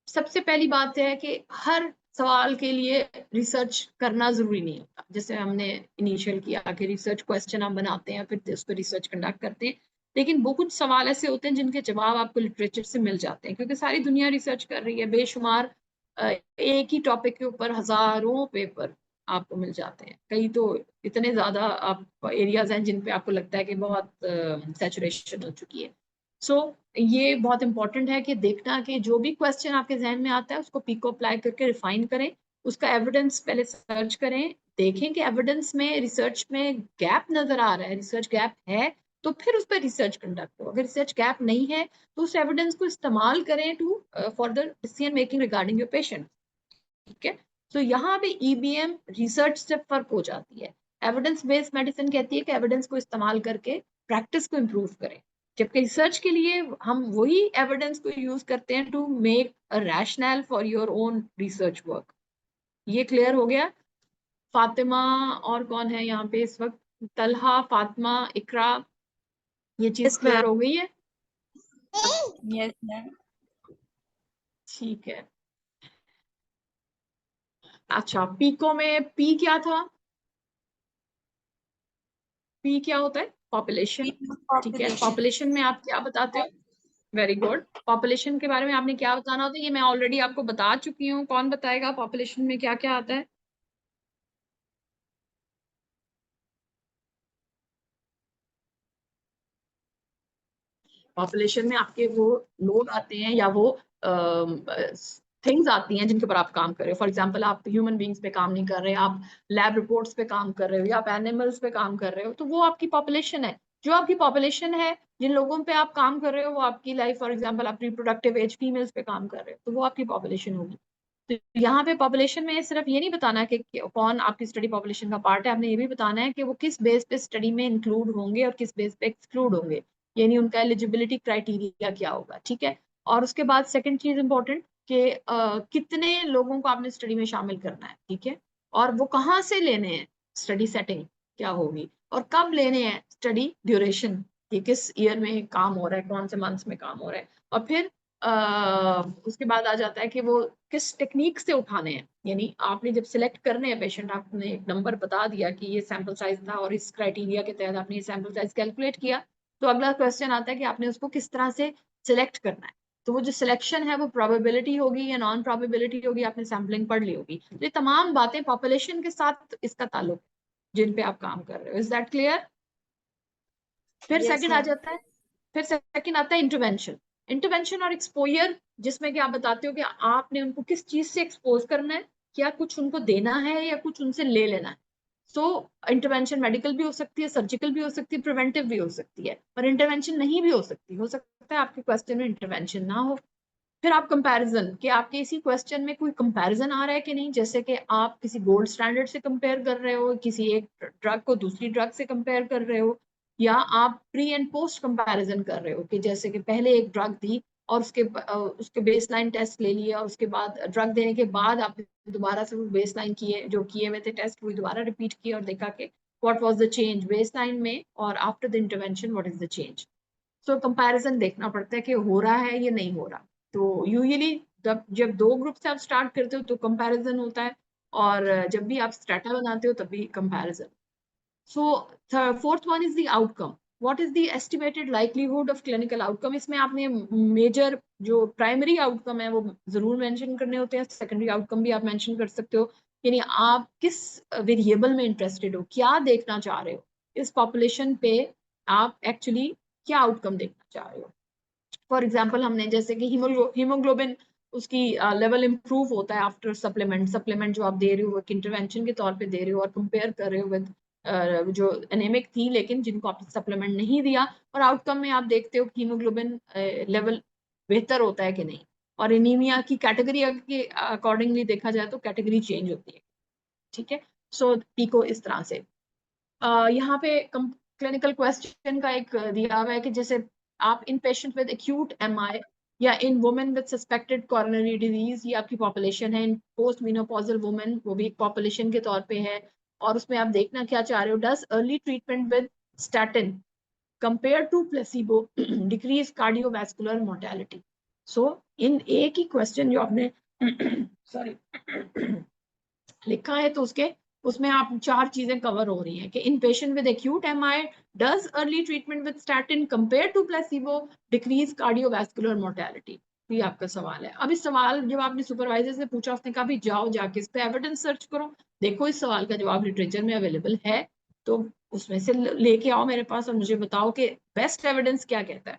सबसे पहली बात है कि हर सवाल के लिए रिसर्च करना जरूरी नहीं होता। जैसे हमने इनिशियल किया कि रिसर्च क्वेश्चन हम बनाते हैं, फिर उस पर रिसर्च कंडक्ट करते हैं, लेकिन वो कुछ सवाल ऐसे होते हैं जिनके जवाब आपको लिटरेचर से मिल जाते हैं, क्योंकि सारी दुनिया रिसर्च कर रही है। बेशुमार एक ही टॉपिक के ऊपर हजारों पेपर आपको मिल जाते हैं, कई तो इतने ज्यादा आप एरियाज हैं जिन पे आपको लगता है कि बहुत सैचुरेशन हो चुकी है। सो ये बहुत इंपॉर्टेंट है कि देखना कि जो भी क्वेश्चन आपके जहन में आता है उसको पीको अप्लाई करके रिफाइन करें, उसका एविडेंस पहले सर्च करें, देखें कि एविडेंस में, रिसर्च में गैप नजर आ रहा है, रिसर्च गैप है तो फिर उस पर रिसर्च कंडक्ट हो। अगर रिसर्च गैप नहीं है तो उस एविडेंस को इस्तेमाल करें to for the decision making regarding your patient. ठीक है, तो यहाँ पे EBM रिसर्च से फर्क हो जाती है। एविडेंस बेस्ड मेडिसिन कहती है कि एविडेंस को इस्तेमाल करके प्रैक्टिस को इम्प्रूव करें, जबकि रिसर्च के लिए हम वही एविडेंस को यूज करते हैं to make a rational for your own research work. ये क्लियर हो गया? फातिमा और कौन है यहाँ पे इस वक्त? तलहा, फातिमा, इकरा, ये चीज Yes, क्लियर ma'am. हो गई है? Yes ma'am. ठीक है। अच्छा, पीको में पी क्या था? पी क्या होता है? पॉपुलेशन। ठीक है, पॉपुलेशन में आप क्या बताते हो? Very good. पॉपुलेशन के बारे में आपने क्या बताना होता है? ये मैं ऑलरेडी आपको बता चुकी हूँ। कौन बताएगा पॉपुलेशन में क्या क्या आता है? पॉपुलेशन में आपके वो लोग आते हैं या वो थिंग्स आती हैं जिनके ऊपर आप काम कर रहे हो। फॉर एग्जांपल, आप ह्यूमन बींग्स पे काम नहीं कर रहे, आप लैब रिपोर्ट्स पे काम कर रहे हो या आप एनिमल्स पे काम कर रहे हो, तो वो आपकी पॉपुलेशन है। जो आपकी पॉपुलेशन है, जिन लोगों पे आप काम कर रहे हो, वो आपकी लाइफ, फॉर एग्जाम्पल आप रिप्रोडक्टिव एज फीमेल्स पे काम कर रहे हो, तो वो आपकी पॉपुलेशन होगी। तो यहाँ पे पॉपुलेशन में सिर्फ ये नहीं बताना कि कौन आपकी स्टडी पॉपुलेशन का पार्ट है, आपने ये भी बताना है कि वो किस बेस पे स्टडी में इंक्लूड होंगे और किस बेस पे एक्सक्लूड होंगे, यानी उनका एलिजिबिलिटी क्राइटेरिया क्या होगा। ठीक है, और उसके बाद सेकंड चीज इंपॉर्टेंट कि कितने लोगों को आपने स्टडी में शामिल करना है। ठीक है, और वो कहाँ से लेने हैं, स्टडी सेटिंग क्या होगी, और कब लेने हैं, स्टडी ड्यूरेशन, कि किस ईयर में काम हो रहा है, कौन से मंथ्स में काम हो रहा है, और फिर उसके बाद आ जाता है कि वो किस टेक्निक से उठाने हैं। यानी आपने जब सिलेक्ट करने हैं पेशेंट, आपने एक नंबर बता दिया कि ये सैंपल साइज था और इस क्राइटेरिया के तहत आपने ये सैंपल साइज कैलकुलेट किया, तो अगला क्वेश्चन आता है कि आपने उसको किस तरह से सिलेक्ट करना है। तो वो जो सिलेक्शन है वो प्रोबेबिलिटी होगी या नॉन प्रोबेबिलिटी होगी, आपने सैम्पलिंग पढ़ ली होगी। तो ये तमाम बातें पॉपुलेशन के साथ इसका ताल्लुक जिन पे आप काम कर रहे हो। Is that clear? फिर Yes, सेकंड आ ma'am. जाता है, फिर सेकंड आता है इंटरवेंशन। इंटरवेंशन और एक्सपोजर, जिसमें कि आप बताते हो कि आपने उनको किस चीज से एक्सपोज करना है, क्या कुछ उनको देना है या कुछ उनसे ले लेना है। सो इंटरवेंशन मेडिकल भी हो सकती है, सर्जिकल भी हो सकती है, प्रिवेंटिव भी हो सकती है, पर इंटरवेंशन नहीं भी हो सकती। हो सकता है आपके क्वेश्चन में इंटरवेंशन ना हो। फिर आप कंपैरिजन, कि आपके इसी क्वेश्चन में कोई कंपैरिजन आ रहा है कि नहीं, जैसे कि आप किसी गोल्ड स्टैंडर्ड से कंपेयर कर रहे हो, किसी एक ड्रग को दूसरी ड्रग से कंपेयर कर रहे हो, या आप प्री एंड पोस्ट कंपैरिजन कर रहे हो कि जैसे कि पहले एक ड्रग दी और उसके बेसलाइन टेस्ट ले लिया, और उसके बाद ड्रग देने के बाद आपने दोबारा से वो बेसलाइन किए हुए थे टेस्ट, वो दोबारा रिपीट किए और देखा कि what was the change baseline में और after the intervention what is the change. So comparison देखना पड़ता है कि हो रहा है या नहीं हो रहा। तो यूजुअली जब दो ग्रुप से आप स्टार्ट करते हो तो कंपैरिजन होता है, और जब भी आप स्ट्रेटा बनाते हो तब भी comparison. So fourth one is the outcome. What is the estimated likelihood of clinical outcome? इसमें आपने मेजर जो प्राइमरी आउटकम है वो जरूर मेंशन करने होते हैं, सेकेंडरी आउटकम भी आप मेंशन कर सकते हो। यानी आप किस वेरिएबल में इंटरेस्टेड हो, क्या देखना चाह रहे हो इस पॉपुलेशन पे, आप एक्चुअली क्या आउटकम देखना चाह रहे हो। फॉर एग्जाम्पल, हमने जैसे कि हीमोग्लोबिन, उसकी लेवल इंप्रूव होता है आफ्टर सप्लीमेंट जो आप दे रहे हो, एक इंटरवेंशन के तौर पे दे रहे हो और कंपेयर कर रहे हो विद जो एनेमिक थी लेकिन जिनको आपने सप्लीमेंट नहीं दिया, और आउटकम में आप देखते हो कि हीमोग्लोबिन लेवल बेहतर होता है कि नहीं, और एनीमिया की कैटेगरी के अकॉर्डिंगली देखा जाए तो कैटेगरी चेंज होती है। ठीक है, सो पीको इस तरह से। यहाँ पे क्लिनिकल क्वेश्चन का एक दिया हुआ है कि जैसे आप इन पेशेंट विद एक्यूट एमआई या इन women with suspected coronary disease, ये आपकी पॉपुलेशन है। इन पोस्ट मेनोपॉजल वुमेन, वो भी एक पॉपुलेशन के तौर पे है, और उसमें आप देखना क्या चाह रहे हो, does early treatment with statin compare to placebo decrease cardiovascular mortality. So इन एक ही क्वेश्चन जो आपने सॉरी लिखा है तो उसमें आप 4 चीजें कवर हो रही हैं कि in patient with acute MI does early treatment with statin compare to placebo decrease cardiovascular mortality. ये आपका सवाल है। अब इस सवाल जब आपने सुपरवाइजर से पूछा, उसने कहा भी जाओ जाके इस पे एविडेंस सर्च करो, देखो इस सवाल का जवाब लिटरेचर में अवेलेबल है तो उसमें से लेके आओ मेरे पास और मुझे बताओ कि बेस्ट एविडेंस क्या कहता है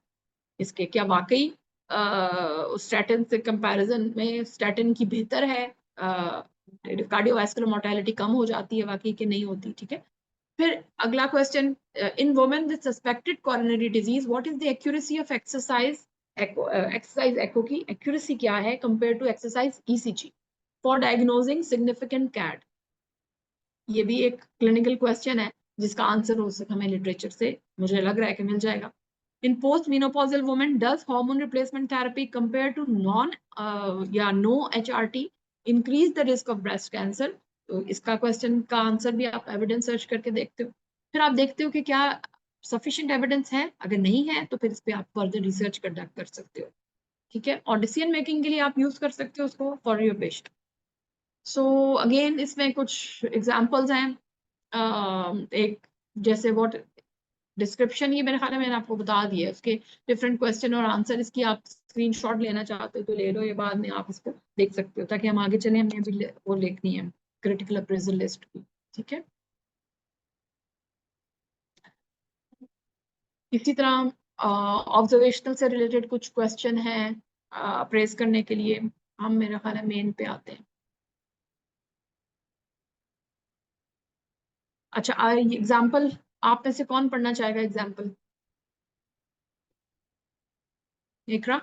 इसके, क्या वाकई स्टैटिन से कंपैरिजन में स्टैटिन की बेहतर है, कार्डियोवैस्कुलर मोर्टेलिटी कम हो जाती है वाकई कि नहीं होती। ठीक है, फिर अगला question, in women with suspected coronary disease what is the accuracy of exercise echo की एक्यूरेसी क्या है compare to exercise ECG for diagnosing significant CAD. ये भी एक क्लिनिकल क्वेश्चन है जिसका आंसर हो सके हमें लिटरेचर से मुझे लग रहा है कि मिल जाएगा। In post-menopausal women, does hormone replacement therapy compared to no HRT increase the risk of breast cancer? तो इसका क्वेश्चन का आंसर भी आप एविडेंस सर्च करके देखते हो। फिर आप देखते हो कि क्या सफिशिएंट एविडेंस है, अगर नहीं है तो फिर इस पे आप फर्दर रिसर्च कंडक्ट कर सकते हो। ठीक है, और डिसीजन मेकिंग के लिए आप यूज कर सकते हो उसको for your patient. So again इसमें कुछ एग्जांपल्स हैं, एक जैसे व्हाट डिस्क्रिप्शन, ये मेरे ख्याल में मैंने आपको बता दिया है उसके डिफरेंट क्वेश्चन और आंसर। इसकी आप स्क्रीनशॉट लेना चाहते हो तो ले लो, ये बाद में आप इसको देख सकते हो ताकि हम आगे चले। हमें अभी वो लिखनी है क्रिटिकल अप्रेजल लिस्ट की। ठीक है, इसी तरह ऑब्जर्वेशनल से रिलेटेड कुछ क्वेश्चन हैं अप्रेज करने के लिए। हम मेरा ख्याल है मेन पे आते हैं। अच्छा, एग्जाम्पल आप में से कौन पढ़ना चाहेगा एग्जाम्पल? इकरा,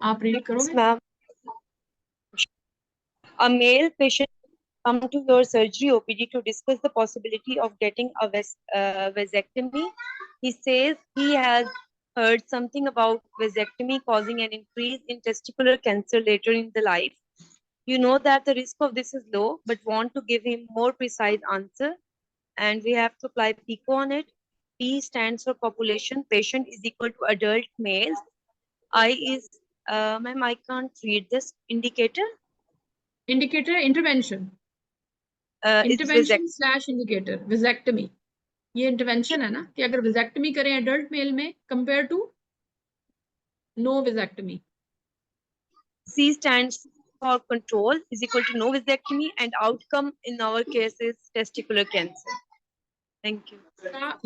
आप रीड करोगे? Ma'am, a male patient come to your surgery OPD to discuss the possibility of getting a vasectomy. He says he has heard something about vasectomy causing an increase in testicular cancer later in the life. You know that the risk of this is low, but want to give him more precise answer, and we have to apply PICO on it. P stands for population. Patient is equal to adult males. I is, ma'am, I can't read this indicator. Indicator intervention, Is intervention slash indicator vasectomy. ये इंटरवेंशन है ना कि अगर विजेक्टमी करें एडल्ट मेल में compare to no vasectomy. C stands for control is equal to no vasectomy, and outcome in our case is testicular cancer. Thank you.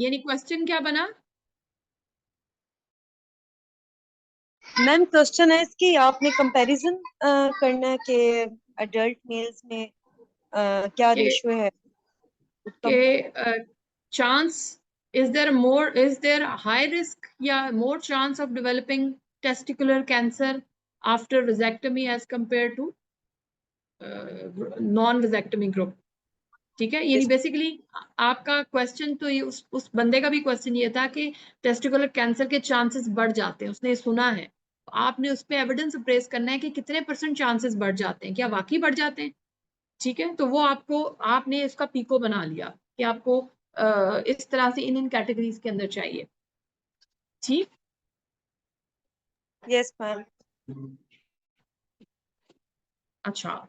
यानी क्वेश्चन क्या बना? मैम क्वेश्चन है इसकी आपने कंपैरिजन करना है कि एडल्ट मेल्स में क्या रेशियो है कि chance is there a high risk या more chance of developing testicular cancer after vasectomy as compared to non vasectomy group। ठीक है, यानी बेसिकली आपका क्वेश्चन तो ये उस बंदे का भी क्वेश्चन ये था कि टेस्टिकुलर कैंसर के चांसेस बढ़ जाते हैं, उसने सुना है, तो आपने उस पे एविडेंस अप्रेस करना है कि कितने % चांसेस बढ़ जाते हैं, क्या वाकई बढ़ जाते हैं। ठीक है, तो वो आपने इसका पीको बना लिया कि आपको इस तरह से इन कैटेगरीज के अंदर चाहिए। ठीक, यस मैम। अच्छा,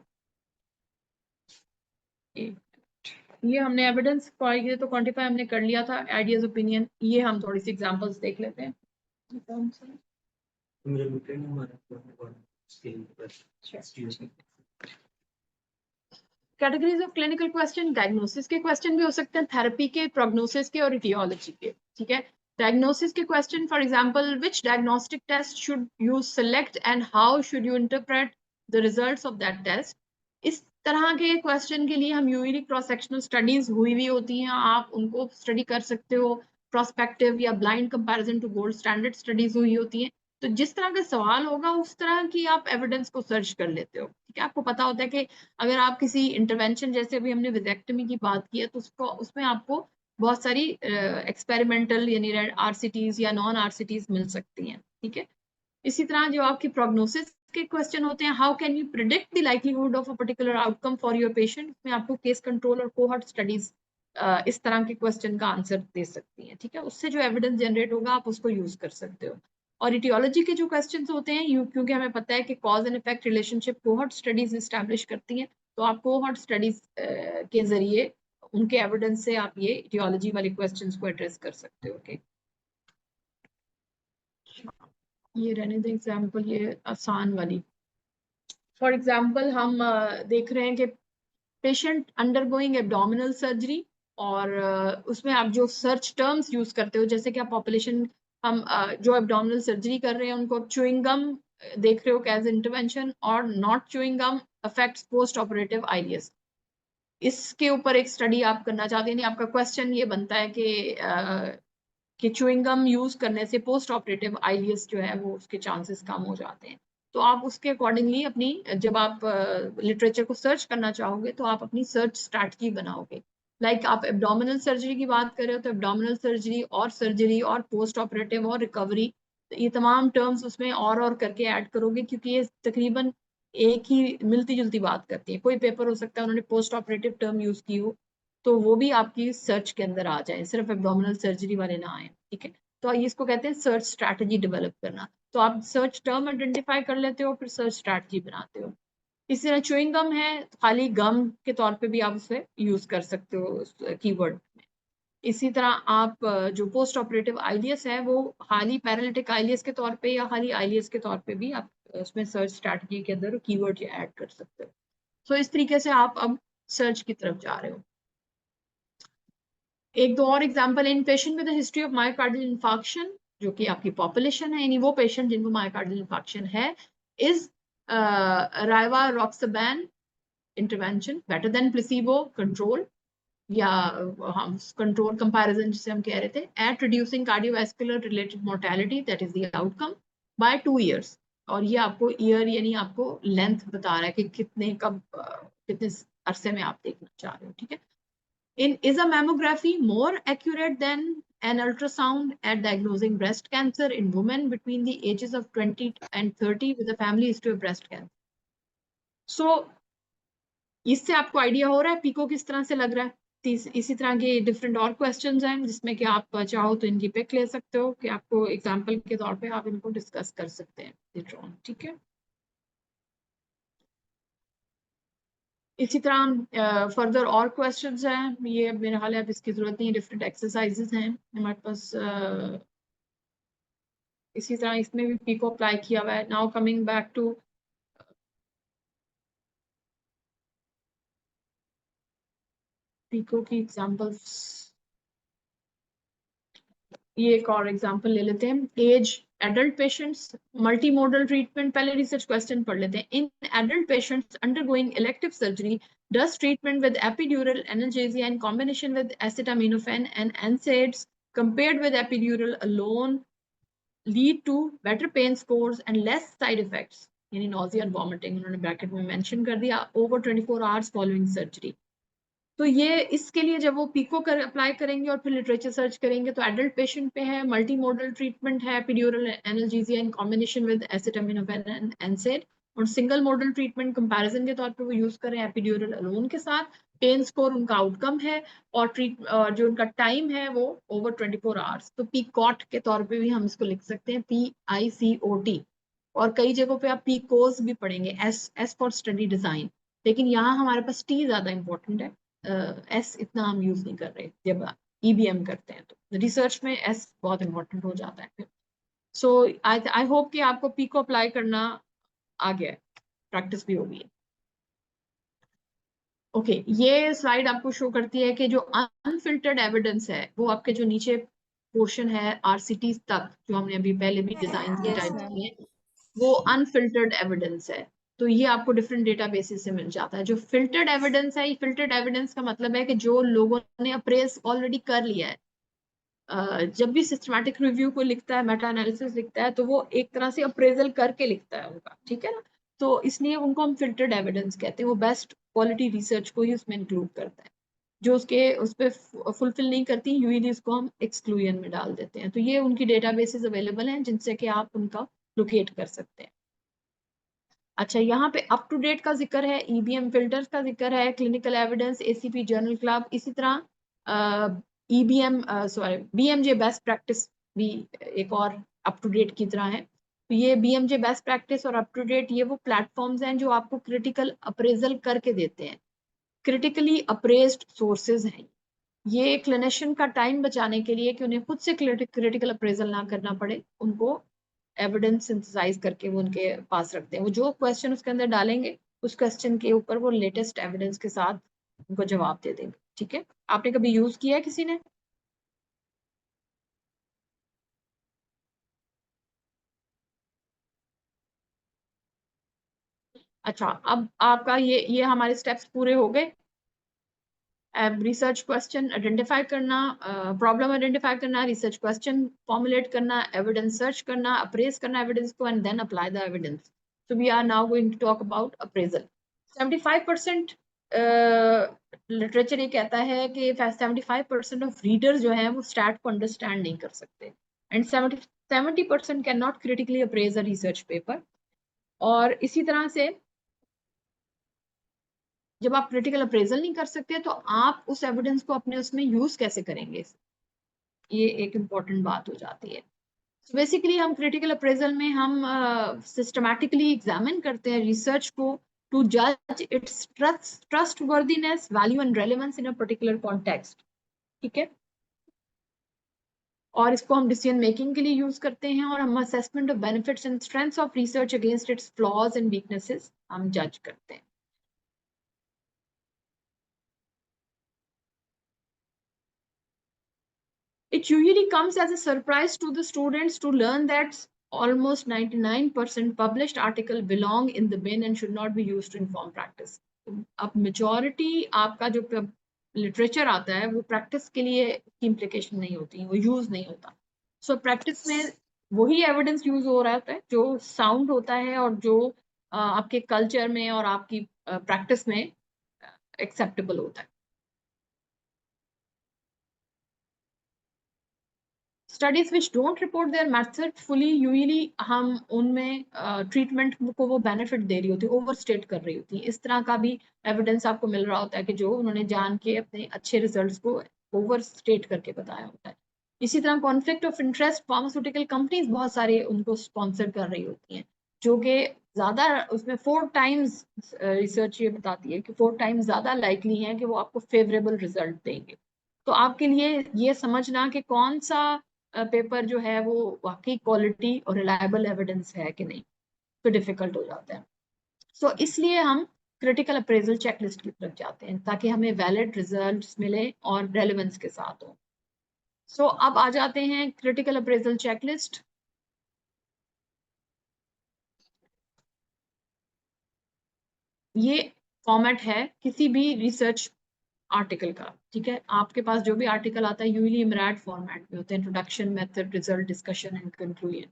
ये हमने एविडेंस तो क्वांटिफाई हमने कर लिया था, आइडियाज ओपिनियन। ये हम थोड़ी सी एग्जांपल्स देख लेते हैं। Categories of clinical question, diagnosis के क्वेश्चन भी हो सकते हैं, थेरेपी के, प्रोग्नोसिस के और इटियोलॉजी के। ठीक है, डायग्नोसिस के question, for example which diagnostic test should you select and how should you interpret the results of that test. इस तरह के क्वेश्चन के लिए हम यूरी क्रॉस सेक्शनल स्टडीज हुई होती हैं, आप उनको स्टडी कर सकते हो। प्रोस्पेक्टिव या blind comparison to gold standard studies हुई होती हैं। तो जिस तरह का सवाल होगा उस तरह की आप एविडेंस को सर्च कर लेते हो, ठीक है। आपको पता होता है कि अगर आप किसी इंटरवेंशन, जैसे अभी हमने विजेक्टमी की बात की है, तो उसमें आपको बहुत सारी एक्सपेरिमेंटल यानी आरसीटीज या नॉन आरसीटीज मिल सकती हैं, ठीक है। इसी तरह जो आपकी प्रोग्नोसिस के क्वेश्चन होते हैं, how can you predict the likelihood of a particular outcome for your patient, में आपको केस कंट्रोल और कोहॉर्ट स्टडीज इस तरह के क्वेश्चन का आंसर दे सकती हैं, ठीक है। उससे जो एविडेंस जनरेट होगा आप उसको यूज कर सकते हो। और इटियोलॉजी के जो क्वेश्चन होते हैं, क्योंकि हमें पता है कि cause and effect relationship cohort studies establish करती हैं, तो आप कोहॉर्ट स्टडीज के जरिए उनके एविडेंस से आप ये इटियोलॉजी वाले क्वेश्चंस को एड्रेस कर सकते हो। ओके, ये रहने दें एग्जाम्पल, ये आसान वाली। फॉर एग्जाम्पल हम देख रहे हैं कि पेशेंट अंडरगोइंग एब्डोमिनल सर्जरी, और उसमें आप जो सर्च टर्म्स यूज करते हो, जैसे कि आप पॉपुलेशन, हम जो एब्डोमिनल सर्जरी कर रहे हैं उनको च्यूइंग गम देख रहे हो एज इंटरवेंशन, और not chewing gum affects post operative ileus. इसके ऊपर एक स्टडी आप करना चाहते हैं। आपका क्वेश्चन ये बनता है कि च्यूइंग गम यूज करने से पोस्ट ऑपरेटिव आईलीएस जो है वो उसके चांसेस कम हो जाते हैं। तो आप उसके अकॉर्डिंगली अपनी, जब आप लिटरेचर को सर्च करना चाहोगे तो आप अपनी सर्च स्ट्रैटेजी बनाओगे। लाइक आप एब्डोमिनल सर्जरी की बात कर रहे हो तो एब्डोमिनल सर्जरी और पोस्ट ऑपरेटिव और रिकवरी, ये तमाम टर्म्स उसमें और करके ऐड करोगे, क्योंकि ये तकरीबन एक ही मिलती जुलती बात करती है। कोई पेपर हो सकता है उन्होंने पोस्ट ऑपरेटिव टर्म यूज की हो, तो वो भी आपकी सर्च के अंदर आ जाए, सिर्फ एब्डोमिनल सर्जरी वाले ना आए, ठीक है। तो इसको कहते हैं सर्च स्ट्रैटेजी डेवलप करना। तो आप सर्च टर्म आइडेंटिफाई कर लेते हो, फिर सर्च स्ट्रैटेजी बनाते हो। इसी तरह च्यूइंग गम है, खाली गम के तौर पे भी आप उसे यूज कर सकते हो कीवर्ड में। इसी तरह आप जो पोस्ट ऑपरेटिव आईलीएस है वो खाली पैरालिटिक आईलीएस के तौर पे या खाली आईलीएस के तौर पे भी आप उसमें सर्च स्ट्रैटेजी के अंदर कीवर्ड ऐड कर सकते हो। तो इस तरीके से आप अब सर्च की तरफ जा रहे हो। एक दो और example, in patient with history of myocardial infarction, जो कि आपकी पॉपुलेशन है, यानी वो पेशेंट जिनको मायोकार्डियल इन्फार्क्शन है, is rivaroxaban intervention better than placebo control, या हम कंट्रोल कंपैरिजन जिसे हम कह रहे थे, at reducing cardiovascular related mortality, that is the outcome, by 2 years। और ये आपको ईयर यानी आपको लेंथ बता रहा है कि कितने अरसे में आप देखना चाह रहे हो, ठीक है। Is a mammography more accurate than an ultrasound at diagnosing breast cancer in women between the ages of 20 and 30 with a family history of breast cancer? So, इससे आपको आइडिया हो रहा है पीको किस तरह से लग रहा है। इसी तरह के डिफरेंट और क्वेश्चंस हैं जिसमें कि आप चाहो तो इनकी पिक ले सकते हो, कि आपको एग्जांपल के तौर पे आप इनको डिस्कस कर सकते हैं, ठीक है। इसी तरह फर्दर और क्वेश्चंस हैं, ये मेरे ख्याल है अब इसकी जरूरत नहीं है, डिफरेंट एक्सरसाइजेस हैं हमारे पास। इसी तरह इसमें भी पीको अप्लाई किया हुआ है। Now coming back to PICO की एग्जांपल्स, ये एक और एग्जांपल ले लेते हैं। As adult patients multi modal treatment, पहले रिसर्च क्वेश्चन पढ़ लेते हैं। In adult patients undergoing elective surgery, does treatment with epidural analgesia in combination with acetaminophen and NSAIDs compared with epidural alone lead to better pain scores and less side effects, यानी nausea and vomiting, उन्होंने ब्रैकेट में मेंशन कर दिया, over 24 hours following surgery। तो ये इसके लिए जब वो पीको कर अप्लाई करेंगे और फिर लिटरेचर सर्च करेंगे तो एडल्ट पेशेंट पे है, मल्टी मोडल ट्रीटमेंट है, epidural analgesia in combination with acetaminophen and NSAID, और सिंगल मॉडल ट्रीटमेंट कंपैरिजन के तौर पे वो यूज करें एपिड्यूरल अलोन के साथ। पेन स्कोर उनका आउटकम है, और जो उनका टाइम है वो ओवर 24 आवर्स। तो पीकॉट के तौर पे भी हम इसको लिख सकते हैं, PICOT। और कई जगहों पे आप पीकोस भी पढ़ेंगे, S फॉर स्टडी डिजाइन, लेकिन यहाँ हमारे पास T ज्यादा इंपॉर्टेंट है, S इतना हम यूज नहीं कर रहे जब EBM करते हैं। तो रिसर्च में S बहुत इंपॉर्टेंट हो जाता है फिर। सो आई होप कि आपको पीको अप्लाई करना आ गया है, प्रैक्टिस भी होगी। ओके, ये स्लाइड आपको शो करती है कि जो अनफिल्टर्ड एविडेंस है वो आपके जो नीचे पोर्शन है RCT तक, जो हमने अभी पहले भी डिजाइन Yes, टाइप ma'am. किए हैं, वो अनफिल्टर्ड एविडेंस है। तो ये आपको डिफरेंट डेटाबेसेस से मिल जाता है। जो फिल्टर्ड एविडेंस है, ये फिल्टर्ड एविडेंस का मतलब है कि जो लोगों ने अप्रेज ऑलरेडी कर लिया है। जब भी सिस्टमैटिक रिव्यू को लिखता है, मेटा एनालिसिस लिखता है, तो वो एक तरह से अप्रेजल करके लिखता है उनका, ठीक है ना। तो इसलिए उनको हम फिल्टर्ड एविडेंस कहते हैं। वो बेस्ट क्वालिटी रिसर्च को ही उसमें इंक्लूड करता है। जो उस पर फुलफिल नहीं करती, यूजली इसको हम एक्सक्लूजन में डाल देते हैं। तो ये उनकी डेटाबेसेस अवेलेबल हैं जिनसे कि आप उनका लोकेट कर सकते हैं। अच्छा, यहाँ पे अप टू डेट का जिक्र है, ईबीएम फिल्टर्स का जिक्र है, clinical evidence, ACP journal club, इसी तरह EBM sorry BMJ best practice भी एक और अप टू डेट की तरह है। तो ये बीएमजे बेस्ट प्रैक्टिस और अप टू डेट, ये वो प्लेटफॉर्म्स हैं जो आपको क्रिटिकल अप्रेजल करके देते हैं। क्रिटिकली अप्रेज्ड सोर्सेज हैं ये क्लिनिशियन का टाइम बचाने के लिए, कि उन्हें खुद से क्रिटिकल अप्रेजल ना करना पड़े, उनको एविडेंस सिंथेसाइज करके वो उनके पास रखते हैं। वो जो क्वेश्चन उसके अंदर डालेंगे, उस क्वेश्चन के ऊपर वो लेटेस्ट एविडेंस के साथ उनको जवाब दे देंगे, ठीक है। आपने कभी यूज किया है किसी ने? अच्छा, अब आपका ये हमारे स्टेप्स पूरे हो गए। रिसर्च क्वेश्चन आइडेंटिफाई करना, प्रॉब्लम आइडेंटिफाई करना, रिसर्च क्वेश्चन फॉर्मुलेट करना, एविडेंस सर्च करना, अप्रेज करना एविडेंस को, and then apply the evidence. So we are now going to talk about appraisal. 75% literature ये कहता है कि 75% ऑफ रीडर्स जो है वो स्टैट को अंडरस्टैंड नहीं कर सकते, and 70% can not critically apprise a research paper. और इसी तरह से जब आप क्रिटिकल अप्रेजल नहीं कर सकते, तो आप उस एविडेंस को अपने उसमें यूज कैसे करेंगे, ये एक इम्पॉर्टेंट बात हो जाती है। So बेसिकली हम क्रिटिकल अप्रेजल में हम सिस्टमैटिकली एग्जामिन करते हैं रिसर्च को टू जज it's trust worthiness, value and relevance in a particular context, ठीक है। और इसको हम डिसीजन मेकिंग के लिए यूज करते हैं, और हम assessment of benefits and strengths of research against it's flaws and weaknesses हम जज करते हैं। It usually comes as a surprise to the students to learn that almost 99% published article belong in the bin and should not be used to inform practice. अब majority आपका जो लिटरेचर आता है वो प्रैक्टिस के लिए इम्प्लीकेशन नहीं होती, वो यूज नहीं होता। सो प्रैक्टिस में वही एविडेंस यूज हो रहा होता है जो साउंड होता है और जो आपके कल्चर में और आपकी प्रैक्टिस में एक्सेप्टेबल होता है। Studies which don't report their method fully, usually हम उनमें ट्रीटमेंट को वो बेनिफिट दे रही होती है, ओवर स्टेट कर रही होती है। इस तरह का भी एविडेंस आपको मिल रहा होता है कि जो उन्होंने जान के अपने अच्छे रिजल्ट्स को ओवर स्टेट करके बताया होता है। इसी तरह conflict of interest, pharmaceutical companies बहुत सारे उनको स्पॉन्सर कर रही होती हैं, जो कि ज्यादा उसमें 4 टाइम्स रिसर्च ये बताती है कि 4 टाइम्स ज्यादा लाइकली है कि वो आपको फेवरेबल रिजल्ट देंगे। तो आपके लिए ये समझना कि कौन सा पेपर जो है वो वाकई क्वालिटी और रिलायबल एविडेंस है कि नहीं, तो डिफिकल्ट हो जाता है। सो इसलिए हम क्रिटिकल अप्रेजल चेकलिस्ट की तरफ जाते हैं ताकि हमें वैलिड रिजल्ट्स मिले और रेलेवेंस के साथ हो। सो अब आ जाते हैं क्रिटिकल अप्रेजल चेकलिस्ट। ये फॉर्मेट है किसी भी रिसर्च आर्टिकल का, ठीक है। आपके पास जो भी आर्टिकल आता है यूजली इमराट फॉर्मेट में होते हैं, introduction, method, result, discussion and conclusion,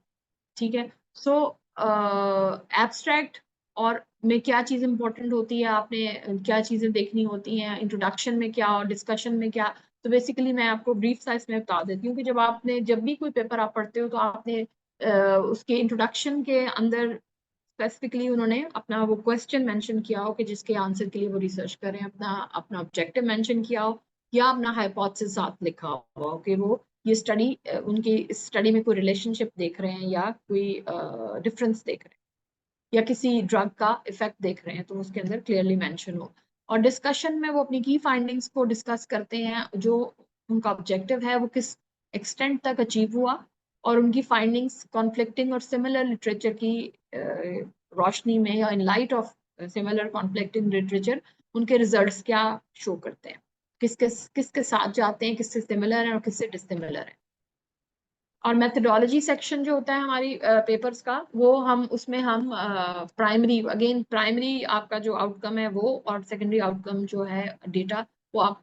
ठीक है। सो एब्स्ट्रैक्ट और में क्या चीज़ इंपॉर्टेंट होती है, आपने क्या चीज़ें देखनी होती हैं, इंट्रोडक्शन में क्या और डिस्कशन में क्या। तो बेसिकली मैं आपको ब्रीफ सा इसमें बता देती हूँ कि जब भी कोई पेपर आप पढ़ते हो तो आपने उसके इंट्रोडक्शन के अंदर स्पेसिफिकली उन्होंने अपना वो क्वेश्चन मेंशन किया हो कि जिसके आंसर के लिए वो रिसर्च करें, अपना अपना ऑब्जेक्टिव मेंशन किया हो, या अपना हाइपोथेसिस साथ लिखा हुआ हो कि वो ये स्टडी उनकी इस स्टडी में कोई रिलेशनशिप देख रहे हैं या कोई डिफरेंस देख रहे हैं या किसी ड्रग का इफेक्ट देख रहे हैं, तो उसके अंदर क्लियरली मेंशन हो। और डिस्कशन में वो अपनी की फाइंडिंग्स को डिस्कस करते हैं, जो उनका ऑब्जेक्टिव है वो किस एक्सटेंट तक अचीव हुआ, और उनकी फाइंडिंग्स कॉन्फ्लिक्टिंग और सिमिलर लिटरेचर की रोशनी में या in light of similar conflicting literature उनके रिजल्ट्स क्या शो करते हैं, किसके साथ जाते हैं, किससे सिमिलर है और किससे डिसिमिलर है। और मेथडोलॉजी सेक्शन जो होता है हमारी पेपर्स का, वो हम उसमें हम प्राइमरी आपका जो आउटकम है वो, और सेकेंडरी आउटकम जो है डेटा, वो आप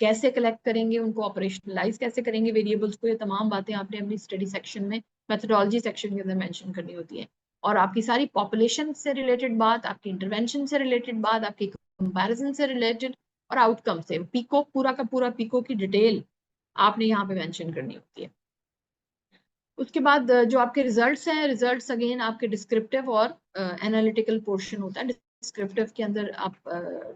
कैसे कलेक्ट करेंगे, उनको ऑपरेशनलाइज कैसे करेंगे वेरिएबल्स को, ये तमाम बातें आपने अपनी स्टडी सेक्शन में मेथडोलॉजी सेक्शन के अंदर मेंशन करनी होती है। और आपकी सारी पॉपुलेशन से रिलेटेड बात, आपकी इंटरवेंशन से रिलेटेड बात, आपकी कंपैरिजन से रिलेटेड और आउटकम से, पीको पूरा का पूरा पीको की डिटेल आपने यहाँ पे मेंशन करनी होती है। उसके बाद जो आपके रिजल्ट्स हैं, रिजल्ट्स अगेन आपके डिस्क्रिप्टिव और एनालिटिकल पोर्शन होता है। डिस्क्रिप्टिव के अंदर आप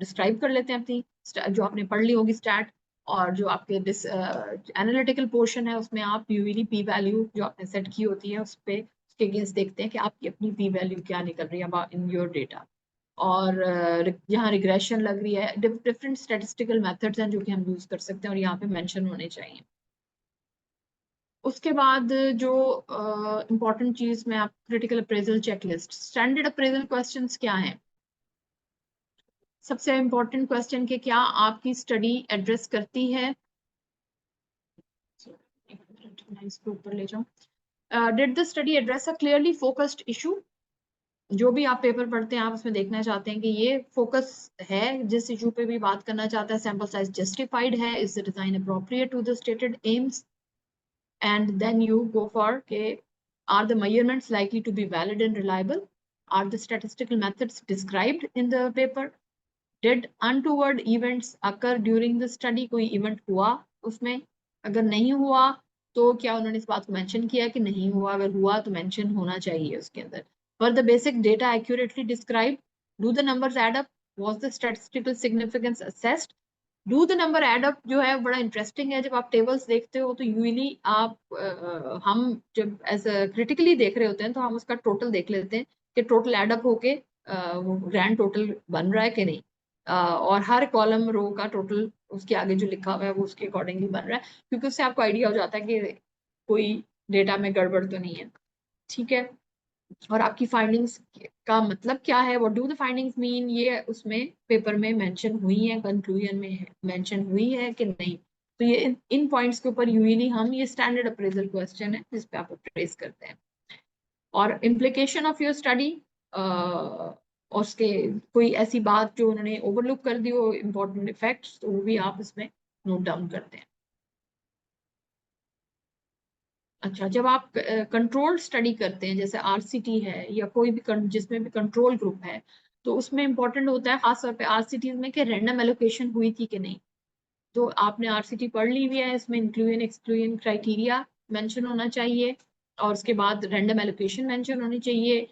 डिस्क्राइब कर लेते हैं अपनी जो आपने पढ़ ली होगी स्टैट, और जो आपके एनालिटिकल पोर्शन है उसमें आप यूवीडी पी वैल्यू जो आपने सेट की होती है उस पर उसके अगेंस्ट देखते हैं कि आपकी अपनी पी वैल्यू क्या निकल रही है इन योर डेटा। और यहाँ रिग्रेशन लग रही है, डिफरेंट स्टेटिस्टिकल मेथड्स हैं जो कि हम यूज कर सकते हैं और यहाँ पे मेंशन होने चाहिए। उसके बाद जो इम्पोर्टेंट चीज में आप critical appraisal checklist, standard appraisal questions क्या हैं। सबसे इम्पोर्टेंट क्वेश्चन के क्या आपकी स्टडी एड्रेस करती है, इसको ऊपर ले जाऊं, did the study address a clearly focused issue. जो भी आप पेपर पढ़ते हैं आप उसमें देखना चाहते हैं कि ये फोकस है, जिस इशू पे भी बात करना चाहता है, सैंपल साइज जस्टिफाइड है, is the design appropriate to the stated aims, and then you go for okay, are the measurements likely to be valid and reliable, are the statistical methods described in the paper, did untoward events occur during the study, कोई event हुआ उसमें, अगर नहीं हुआ तो क्या उन्होंने इस बात को मेंशन किया कि नहीं हुआ, अगर हुआ तो मेंशन होना चाहिए उसके अंदर, were the basic data accurately described, do the numbers add up, was the statistical significance assessed, do the number add up जो है बड़ा इंटरेस्टिंग है। जब आप टेबल्स देखते हो तो यूजली आप हम जब एज क्रिटिकली देख रहे होते हैं तो हम उसका टोटल देख लेते हैं कि टोटल एड अप होके ग्रैंड टोटल बन रहा है कि नहीं, और हर कॉलम रो का टोटल उसके आगे जो लिखा हुआ है वो उसके अकॉर्डिंगली बन रहा है, क्योंकि उससे आपको आइडिया हो जाता है कि कोई डेटा में गड़बड़ तो नहीं है। ठीक है, और आपकी फाइंडिंग्स का मतलब क्या है, what do the findings mean, ये उसमें पेपर में मेंशन हुई है, कंक्लूजन में मेंशन हुई है कि नहीं। तो ये इन पॉइंट्स के ऊपर यूजली हम, ये स्टैंडर्ड अप्रेजल क्वेश्चन है जिस पे आप अप्रेज करते हैं। और इम्प्लीकेशन ऑफ योर स्टडी, और उसके कोई ऐसी बात जो उन्होंने ओवरलुक कर दी हो, इम्पोर्टेंट इफेक्ट्स, तो वो भी आप इसमें नोट डाउन करते हैं। अच्छा, जब आप कंट्रोल स्टडी करते हैं जैसे आरसीटी है या कोई भी जिसमें भी कंट्रोल ग्रुप है, तो उसमें इंपॉर्टेंट होता है खासतौर पे आरसीटी में कि रैंडम एलोकेशन हुई थी कि नहीं। तो आपने आरसीटी पढ़ ली हुई है, इसमें इंक्लूजन एक्सक्लूजन क्राइटेरिया मेंशन होना चाहिए, और उसके बाद रैंडम एलोकेशन मेंशन होनी चाहिए,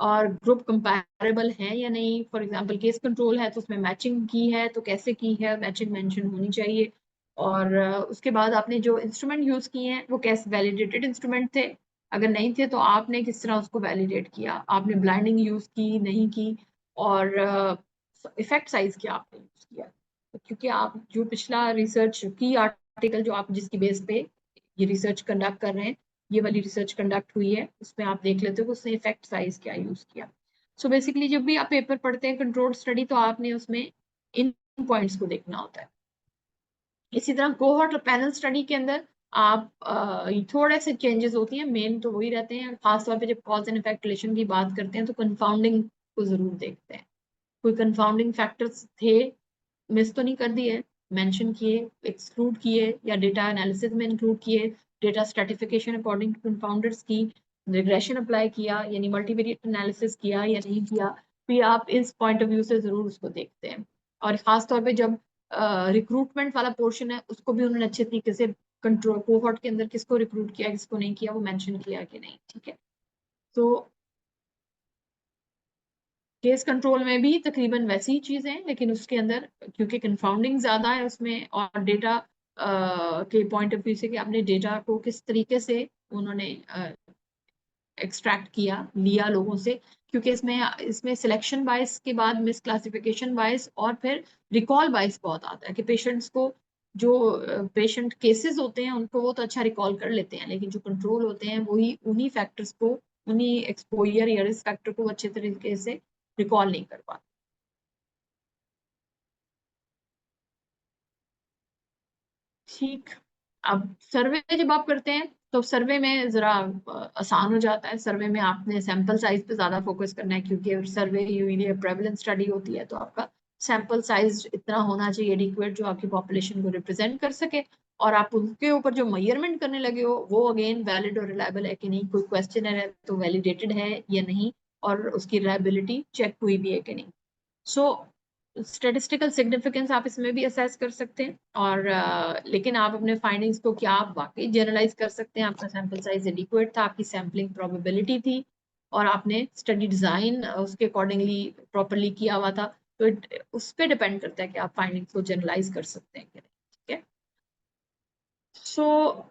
और ग्रुप कंपैरेबल है या नहीं। फॉर एग्जांपल केस कंट्रोल है तो उसमें मैचिंग की है तो कैसे की है, मैचिंग मेंशन होनी चाहिए। और उसके बाद आपने जो इंस्ट्रूमेंट यूज किए हैं वो कैसे वैलिडेटेड इंस्ट्रूमेंट थे, अगर नहीं थे तो आपने किस तरह उसको वैलिडेट किया, आपने ब्लाइंडिंग यूज की नहीं की, और इफेक्ट साइज क्या आपने यूज किया। तो क्योंकि आप जो पिछला रिसर्च की आर्टिकल जो आप जिसकी बेस पे ये रिसर्च कंडक्ट कर रहे हैं, ये वाली रिसर्च कंडक्ट हुई है, उसमें आप देख लेते हो कि उसने इफेक्ट साइज क्या यूज किया। सो बेसिकली जब भी आप पेपर पढ़ते हैं कंट्रोल स्टडी, तो आपने उसमें इन पॉइंट्स को देखना होता है। इसी तरह कोहॉर्ट और पैनल स्टडी के अंदर आप थोड़े से चेंजेस होती हैं, मेन तो वही रहते हैं। खासतौर पे जब कॉज एंड इफेक्ट रिलेशन की बात करते हैं तो कंफाउंडिंग को जरूर देखते हैं, कोई कंफाउंडिंग फैक्टर्स थे, मिस तो नहीं कर दिए, मेंशन किए, एक्सक्लूड किए, या डेटा एनालिसिस में इंक्लूड किए, डेटा स्ट्रेटिफिकेशन अकॉर्डिंग टू कंफाउंडर्स की, रिग्रेशन अप्लाई किया यानी मल्टीवेरिएट एनालिसिस किया या नहीं किया, फिर आप इस पॉइंट ऑफ व्यू से जरूर उसको देखते हैं। और खासतौर पे जब रिक्रूटमेंट वाला पोर्शन है उसको भी उन्होंने अच्छे तरीके से कंट्रोल, कोहॉर्ट के अंदर किसको रिक्रूट किया किसको नहीं किया वो मेंशन किया कि नहीं। ठीक है, तो केस कंट्रोल में भी तकरीबन वैसी ही चीजें हैं, लेकिन उसके अंदर क्योंकि कंफाउंडिंग ज्यादा है उसमें, और डेटा के पॉइंट ऑफ व्यू से कि आपने डेटा को किस तरीके से उन्होंने एक्सट्रैक्ट किया लिया लोगों से, क्योंकि इसमें इसमें सिलेक्शन बायस के बाद मिस क्लासिफिकेशन बायस और फिर रिकॉल बायस बहुत आता है कि पेशेंट्स को, जो पेशेंट केसेस होते हैं उनको वो तो अच्छा रिकॉल कर लेते हैं, लेकिन जो कंट्रोल होते हैं वही उन्हीं फैक्टर्स को, उन्हीं एक्सपोजर या रिस्क फैक्टर को अच्छे तरीके से रिकॉल नहीं कर पाते। ठीक, अब सर्वे जब आप करते हैं तो सर्वे में जरा आसान हो जाता है। सर्वे में आपने सैंपल साइज पे ज्यादा फोकस करना है, क्योंकि सर्वे यूजली प्रेवलेंस स्टडी होती है, तो आपका सैंपल साइज इतना होना चाहिए एडिक्वेट जो आपकी पॉपुलेशन को रिप्रेजेंट कर सके। और आप उनके ऊपर जो मेजरमेंट करने लगे हो वो अगेन वैलिड और रिलायबल है कि नहीं, कोई क्वेश्चन है तो वैलिडेटेड है या नहीं, और उसकी रिलायबिलिटी चेक हुई भी है कि नहीं। सो स्टेटिस्टिकल सिग्निफिकेंस आप इसमें भी असेस कर सकते हैं, और लेकिन आप अपने फाइंडिंग्स को क्या आप वाकई जनरलाइज कर सकते हैं, आपका सैंपल साइज एडिक्वेट था, आपकी सैम्पलिंग प्रोबेबिलिटी थी, और आपने स्टडी डिजाइन उसके अकॉर्डिंगली प्रॉपरली किया हुआ था, तो उस पर डिपेंड करता है कि आप फाइंडिंग्स को जनरलाइज कर सकते हैं कि नहीं। ठीक है। सो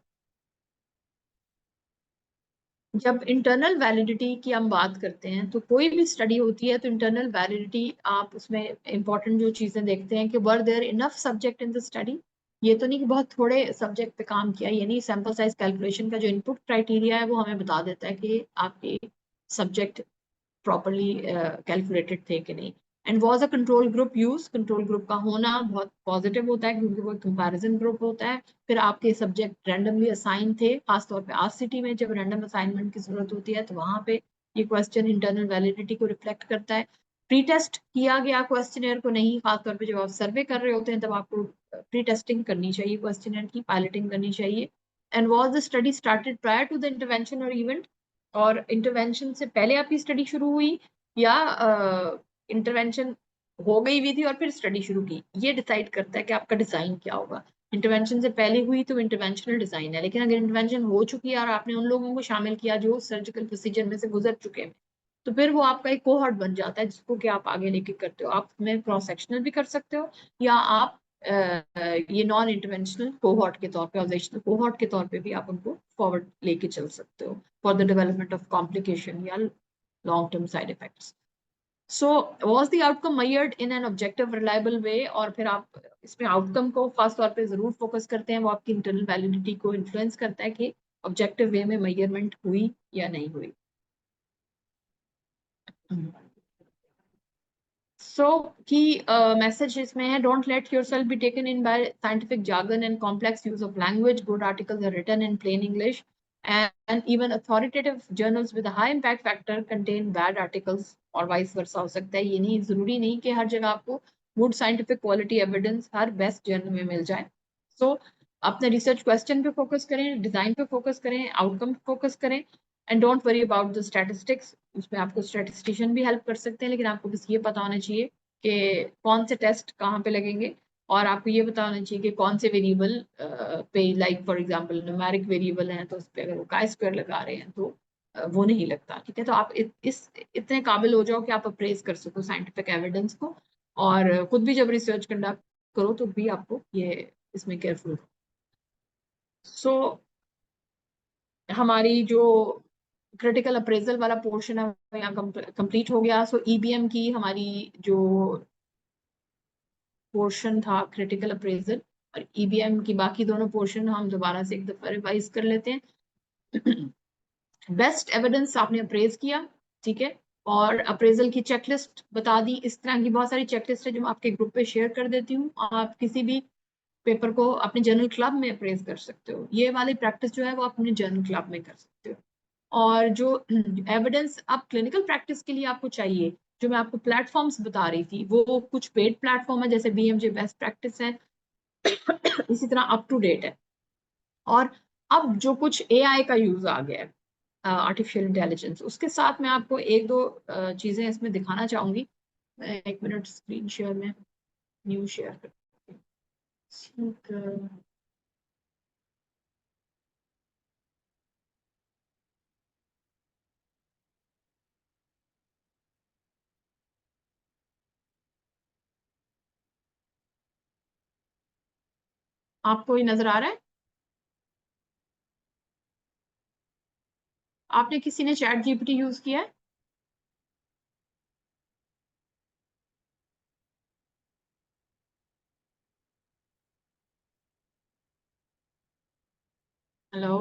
जब इंटरनल वैलिडिटी की हम बात करते हैं, तो कोई भी स्टडी होती है तो इंटरनल वैलिडिटी आप उसमें इंपॉर्टेंट जो चीजें देखते हैं कि were there enough subject in the study. ये तो नहीं कि बहुत थोड़े सब्जेक्ट पे काम किया, ये नहीं, सैंपल साइज कैलकुलेशन का जो इनपुट क्राइटेरिया है वो हमें बता देता है कि आपके सब्जेक्ट प्रॉपरली कैलकुलेटेड थे कि नहीं। And was a control group use, control group का होना बहुत पॉजिटिव होता है क्योंकि वो कंपैरिजन ग्रुप होता है। फिर आपके सब्जेक्ट रैंडमली असाइन थे, खासतौर पे आज सिटी में जब रैंडम असाइनमेंट की जरूरत होती है तो वहां पे ये क्वेश्चन इंटरनल वैलिडिटी को रिफ्लेक्ट करता है। प्री टेस्ट किया गया क्वेश्चनर को नहीं, खासतौर पे जब आप सर्वे कर रहे होते हैं तब आपको प्री टेस्टिंग करनी चाहिए क्वेश्चनर की, पायलटिंग करनी चाहिए। And was the study started prior to the intervention और इवेंट, और इंटरवेंशन से पहले आपकी स्टडी शुरू हुई या इंटरवेंशन हो गई हुई थी और फिर स्टडी शुरू की, ये डिसाइड करता है कि आपका डिजाइन क्या होगा। इंटरवेंशन से पहले हुई तो इंटरवेंशनल डिजाइन है, लेकिन अगर इंटरवेंशन हो चुकी है और आपने उन लोगों को शामिल किया जो सर्जिकल प्रोसीजर में से गुजर चुके हैं, तो फिर वो आपका एक कोहॉर्ट बन जाता है जिसको कि आप आगे लेके करते हो। आप में क्रॉस सेक्शनल भी कर सकते हो, या आप ये नॉन इंटरवेंशनल कोहॉर्ट के तौर पे, ऑब्जर्वेशनल कोहॉर्ट के तौर पे भी आप उनको फॉरवर्ड लेके चल सकते हो for the development of complication या long term side effects. So was the outcome measured in an objective reliable way, और फिर आप इसमें आउटकम को खास तौर पे जरूर फोकस करते हैं, वो आपकी इंटरनल वैलिडिटी को इन्फ्लुएंस करता है कि ऑब्जेक्टिव वे में मेजरमेंट हुई या नहीं हुई। सो की मैसेज इसमें है, don't let yourself be taken in by scientific jargon and complex use of language. Good articles are written in plain English, and even authoritative journals with a high impact factor contain bad articles, और वाइस वर्सा हो सकता है। ये नहीं, जरूरी नहीं कि हर जगह आपको good scientific quality evidence her best journal में मिल जाए। सो अपने रिसर्च क्वेश्चन पे फोकस करें, डिजाइन पे फोकस करें, आउटकम पे फोकस करें, and don't worry about the statistics. उसमें आपको स्टैटिस्टिशियन भी हेल्प कर सकते हैं, लेकिन आपको बस ये पता होना चाहिए कि कौन से टेस्ट कहाँ पे लगेंगे, और आपको ये पता होना चाहिए कि कौन से वेरिएबल पे, like for example numeric variable हैं तो उस पर अगर वो काय स्क्वायर लगा रहे हैं तो वो नहीं लगता। ठीक है, तो आप इस इतने काबिल हो जाओ कि आप अप्रेज कर सको साइंटिफिक एविडेंस को, और खुद भी जब रिसर्च कंडक्ट करो तो भी आपको ये इसमें केयरफुल। सो हमारी जो क्रिटिकल अप्रेजल वाला पोर्शन है वो यहाँ कंप्लीट हो गया। सो ईबीएम की हमारी जो पोर्शन था क्रिटिकल अप्रेजल और ईबीएम की बाकी दोनों पोर्शन हम दोबारा से एक दफा रिवाइज कर लेते हैं। बेस्ट एविडेंस आपने अप्रेज किया, ठीक है, और अप्रेजल की चेकलिस्ट बता दी। इस तरह की बहुत सारी चेकलिस्ट है जो मैं आपके ग्रुप पे शेयर कर देती हूँ। आप किसी भी पेपर को अपने जर्नल क्लब में अप्रेज कर सकते हो, ये वाली प्रैक्टिस जो है वो आप अपने जर्नल क्लब में कर सकते हो। और जो एविडेंस आप क्लिनिकल प्रैक्टिस के लिए आपको चाहिए, जो मैं आपको प्लेटफॉर्म्स बता रही थी, वो कुछ पेड प्लेटफॉर्म है जैसे बीएमजे बेस्ट प्रैक्टिस है, इसी तरह अप टू डेट है। और अब जो कुछ एआई का यूज आ गया है, आर्टिफिशियल इंटेलिजेंस, उसके साथ मैं आपको एक दो चीजें इसमें दिखाना चाहूंगी। मैं एक मिनट स्क्रीन शेयर में न्यू शेयर करती हूँ। आपको ये नजर आ रहा है? आपने किसी ने चैट जीपीटी यूज किया है? Hello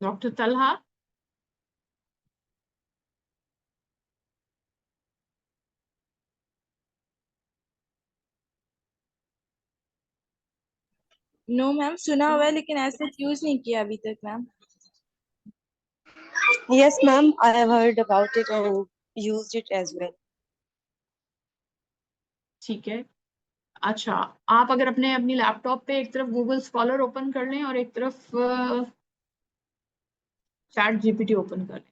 doctor Talha, no ma'am, सुना हुआ है लेकिन ऐसे यूज नहीं किया अभी तक ma'am. Yes, ma'am, I have heard about it and used it as well. ठीक है। अच्छा, आप अगर अपनी लैपटॉप पे एक तरफ गूगल स्कॉलर ओपन कर लें और एक तरफ चैट जीपीटी ओपन कर लें।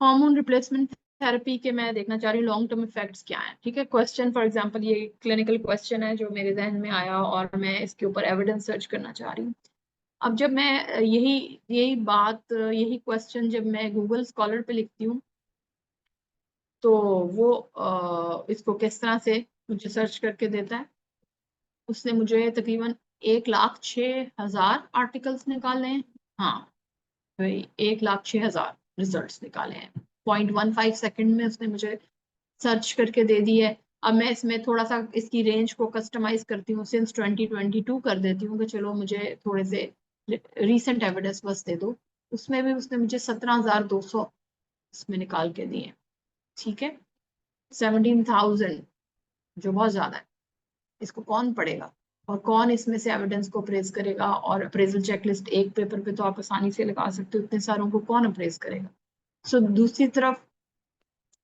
हार्मोन रिप्लेसमेंट थेरेपी के मैं देखना चाह रही हूँ लॉन्ग टर्म इफेक्ट्स क्या है। ठीक है, क्वेश्चन फॉर एग्जांपल ये क्लिनिकल क्वेश्चन है जो मेरे जहन में आया और मैं इसके ऊपर एविडेंस सर्च करना चाह रही हूँ। अब जब मैं यही क्वेश्चन जब मैं गूगल स्कॉलर पे लिखती हूँ तो वो इसको किस तरह से मुझे सर्च करके देता है। उसने मुझे तकरीबन 1,06,000 आर्टिकल्स निकाले हैं। हाँ भाई, 1,06,000 रिजल्ट्स निकाले हैं। 0.15 सेकंड में उसने मुझे सर्च करके दे दी है। अब मैं इसमें थोड़ा सा इसकी रेंज को कस्टमाइज करती हूँ, सिंस 2022 कर देती हूँ कि चलो मुझे थोड़े से रीसेंट एविडेंस बस दे दो। उसमें भी उसने मुझे 17,200 इसमें निकाल के दिए। ठीक है, 17,000 जो बहुत ज्यादा है। इसको कौन पढ़ेगा और कौन इसमें से एविडेंस को अप्रेज करेगा। और अप्रेजल चेकलिस्ट एक पेपर पे तो आप आसानी से लगा सकते हो, इतने सारों को कौन अप्रेज करेगा। सो दूसरी तरफ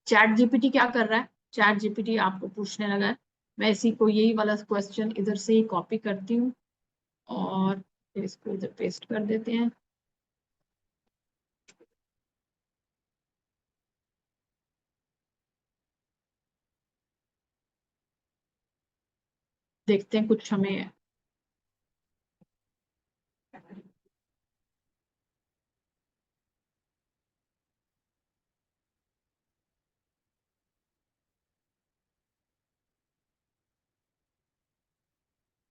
चैट जीपीटी क्या कर रहा है। चैट जीपीटी आपको पूछने लगा है। मैं इसी को यही वाला क्वेश्चन इधर से ही कॉपी करती हूँ और फिर इसको इधर पेस्ट कर देते हैं। देखते हैं कुछ हमें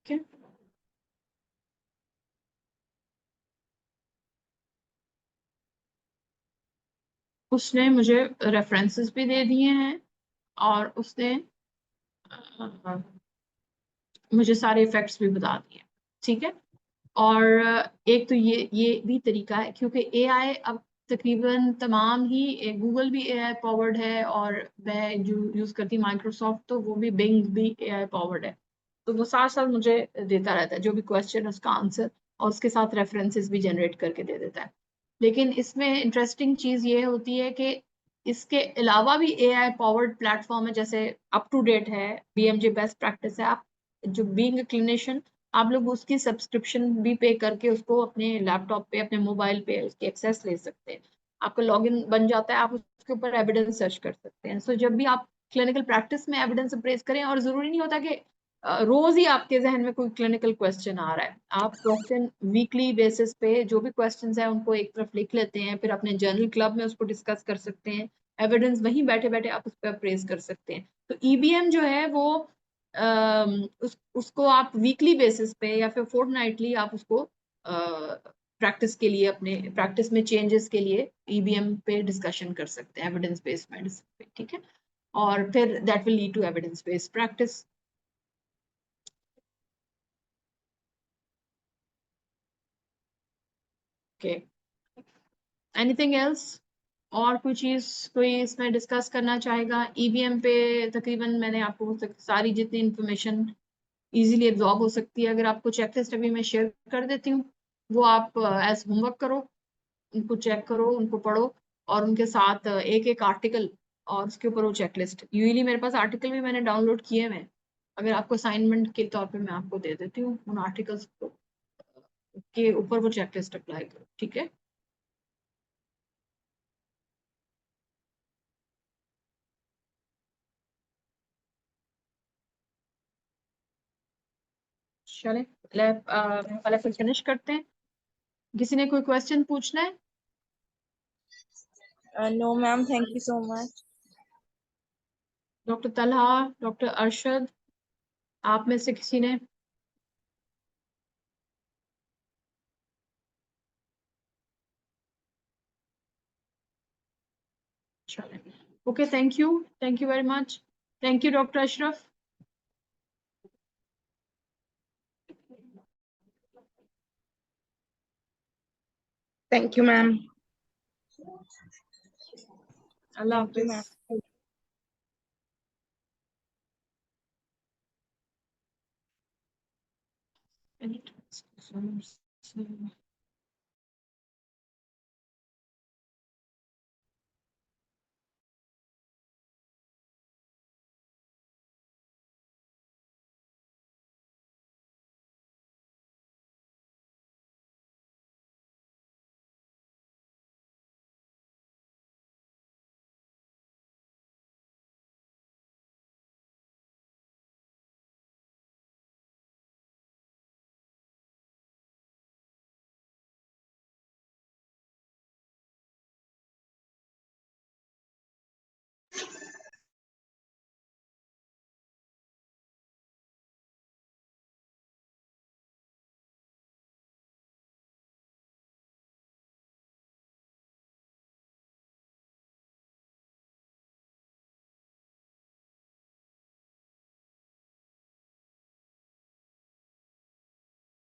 क्या। उसने मुझे रेफरेंसेस भी दे दिए हैं और उसने मुझे सारे इफेक्ट्स भी बता दिए। ठीक है, और एक तो ये भी तरीका है क्योंकि एआई अब तकरीबन तमाम ही, गूगल भी एआई पावर्ड है और मैं जो यूज करती माइक्रोसॉफ्ट तो वो भी, बिंग भी एआई पावर्ड है। तो वो साथ साथ मुझे देता रहता है जो भी क्वेश्चन उसका आंसर, और उसके साथ रेफरेंसेस भी जनरेट करके दे देता है। लेकिन इसमें इंटरेस्टिंग चीज ये होती है कि इसके अलावा भी एआई पावर्ड प्लेटफॉर्म है, जैसे अप टू डेट है, बीएमजे बेस्ट प्रैक्टिस है। आप जो बीइंग क्लिनिशियन, आप लोग उसकी सब्सक्रिप्शन भी पे करके उसको अपने लैपटॉप पे, अपने मोबाइल पे उसकी एक्सेस ले सकते हैं। आपका लॉगिन बन जाता है, आप उसके ऊपर एविडेंस सर्च कर सकते हैं। सो जब भी आप क्लिनिकल प्रैक्टिस में एविडेंस अप्रेज करें, और जरूरी नहीं होता कि रोज ही आपके जहन में कोई क्लिनिकल क्वेश्चन आ रहा है, आप क्वेश्चन वीकली बेसिस पे जो भी क्वेश्चंस है उनको एक तरफ लिख लेते हैं, फिर अपने जर्नल क्लब में उसको डिस्कस कर सकते हैं। एविडेंस वहीं बैठे बैठे आप उस पर अप्रेज कर सकते हैं। तो ईबीएम जो है वो उसको आप वीकली बेसिस पे या फिर फोर्टनाइटली आप उसको प्रैक्टिस के लिए, अपने प्रैक्टिस में चेंजेस के लिए ईबीएम पे डिस्कशन कर सकते हैं, एविडेंस बेस्ड मेडिसिन पे। ठीक है, और फिर that will lead to evidence based practice. Okay, anything else, और कोई चीज कोई इसमें डिस्कस करना चाहेगा। ईवीएम पे तकरीबन मैंने आपको सारी जितनी इंफॉर्मेशन इजीली एब्जॉर्ब हो सकती है। अगर आपको चेकलिस्ट अभी मैं शेयर कर देती हूँ, वो आप एज होमवर्क करो, उनको चेक करो, उनको पढ़ो, और उनके साथ एक एक आर्टिकल और उसके ऊपर वो चेकलिस्ट। यूजली मेरे पास आर्टिकल भी मैंने डाउनलोड किए हुए हैं, अगर आपको असाइनमेंट के तौर पे मैं आपको दे देती हूँ उन आर्टिकल्स के ऊपर वो चेकलिस्ट अप्लाई करो। ठीक है, चले लैब पहले फिर फिनिश करते हैं। किसी ने कोई क्वेश्चन पूछना है। No ma'am, thank you so much. Doctor Talha, doctor Arshad, आप में से किसी ने चलें. Okay, thank you very much. Thank you, Dr. Ashraf. Thank you, ma'am. Allah Thank you, ma'am. Hafiz.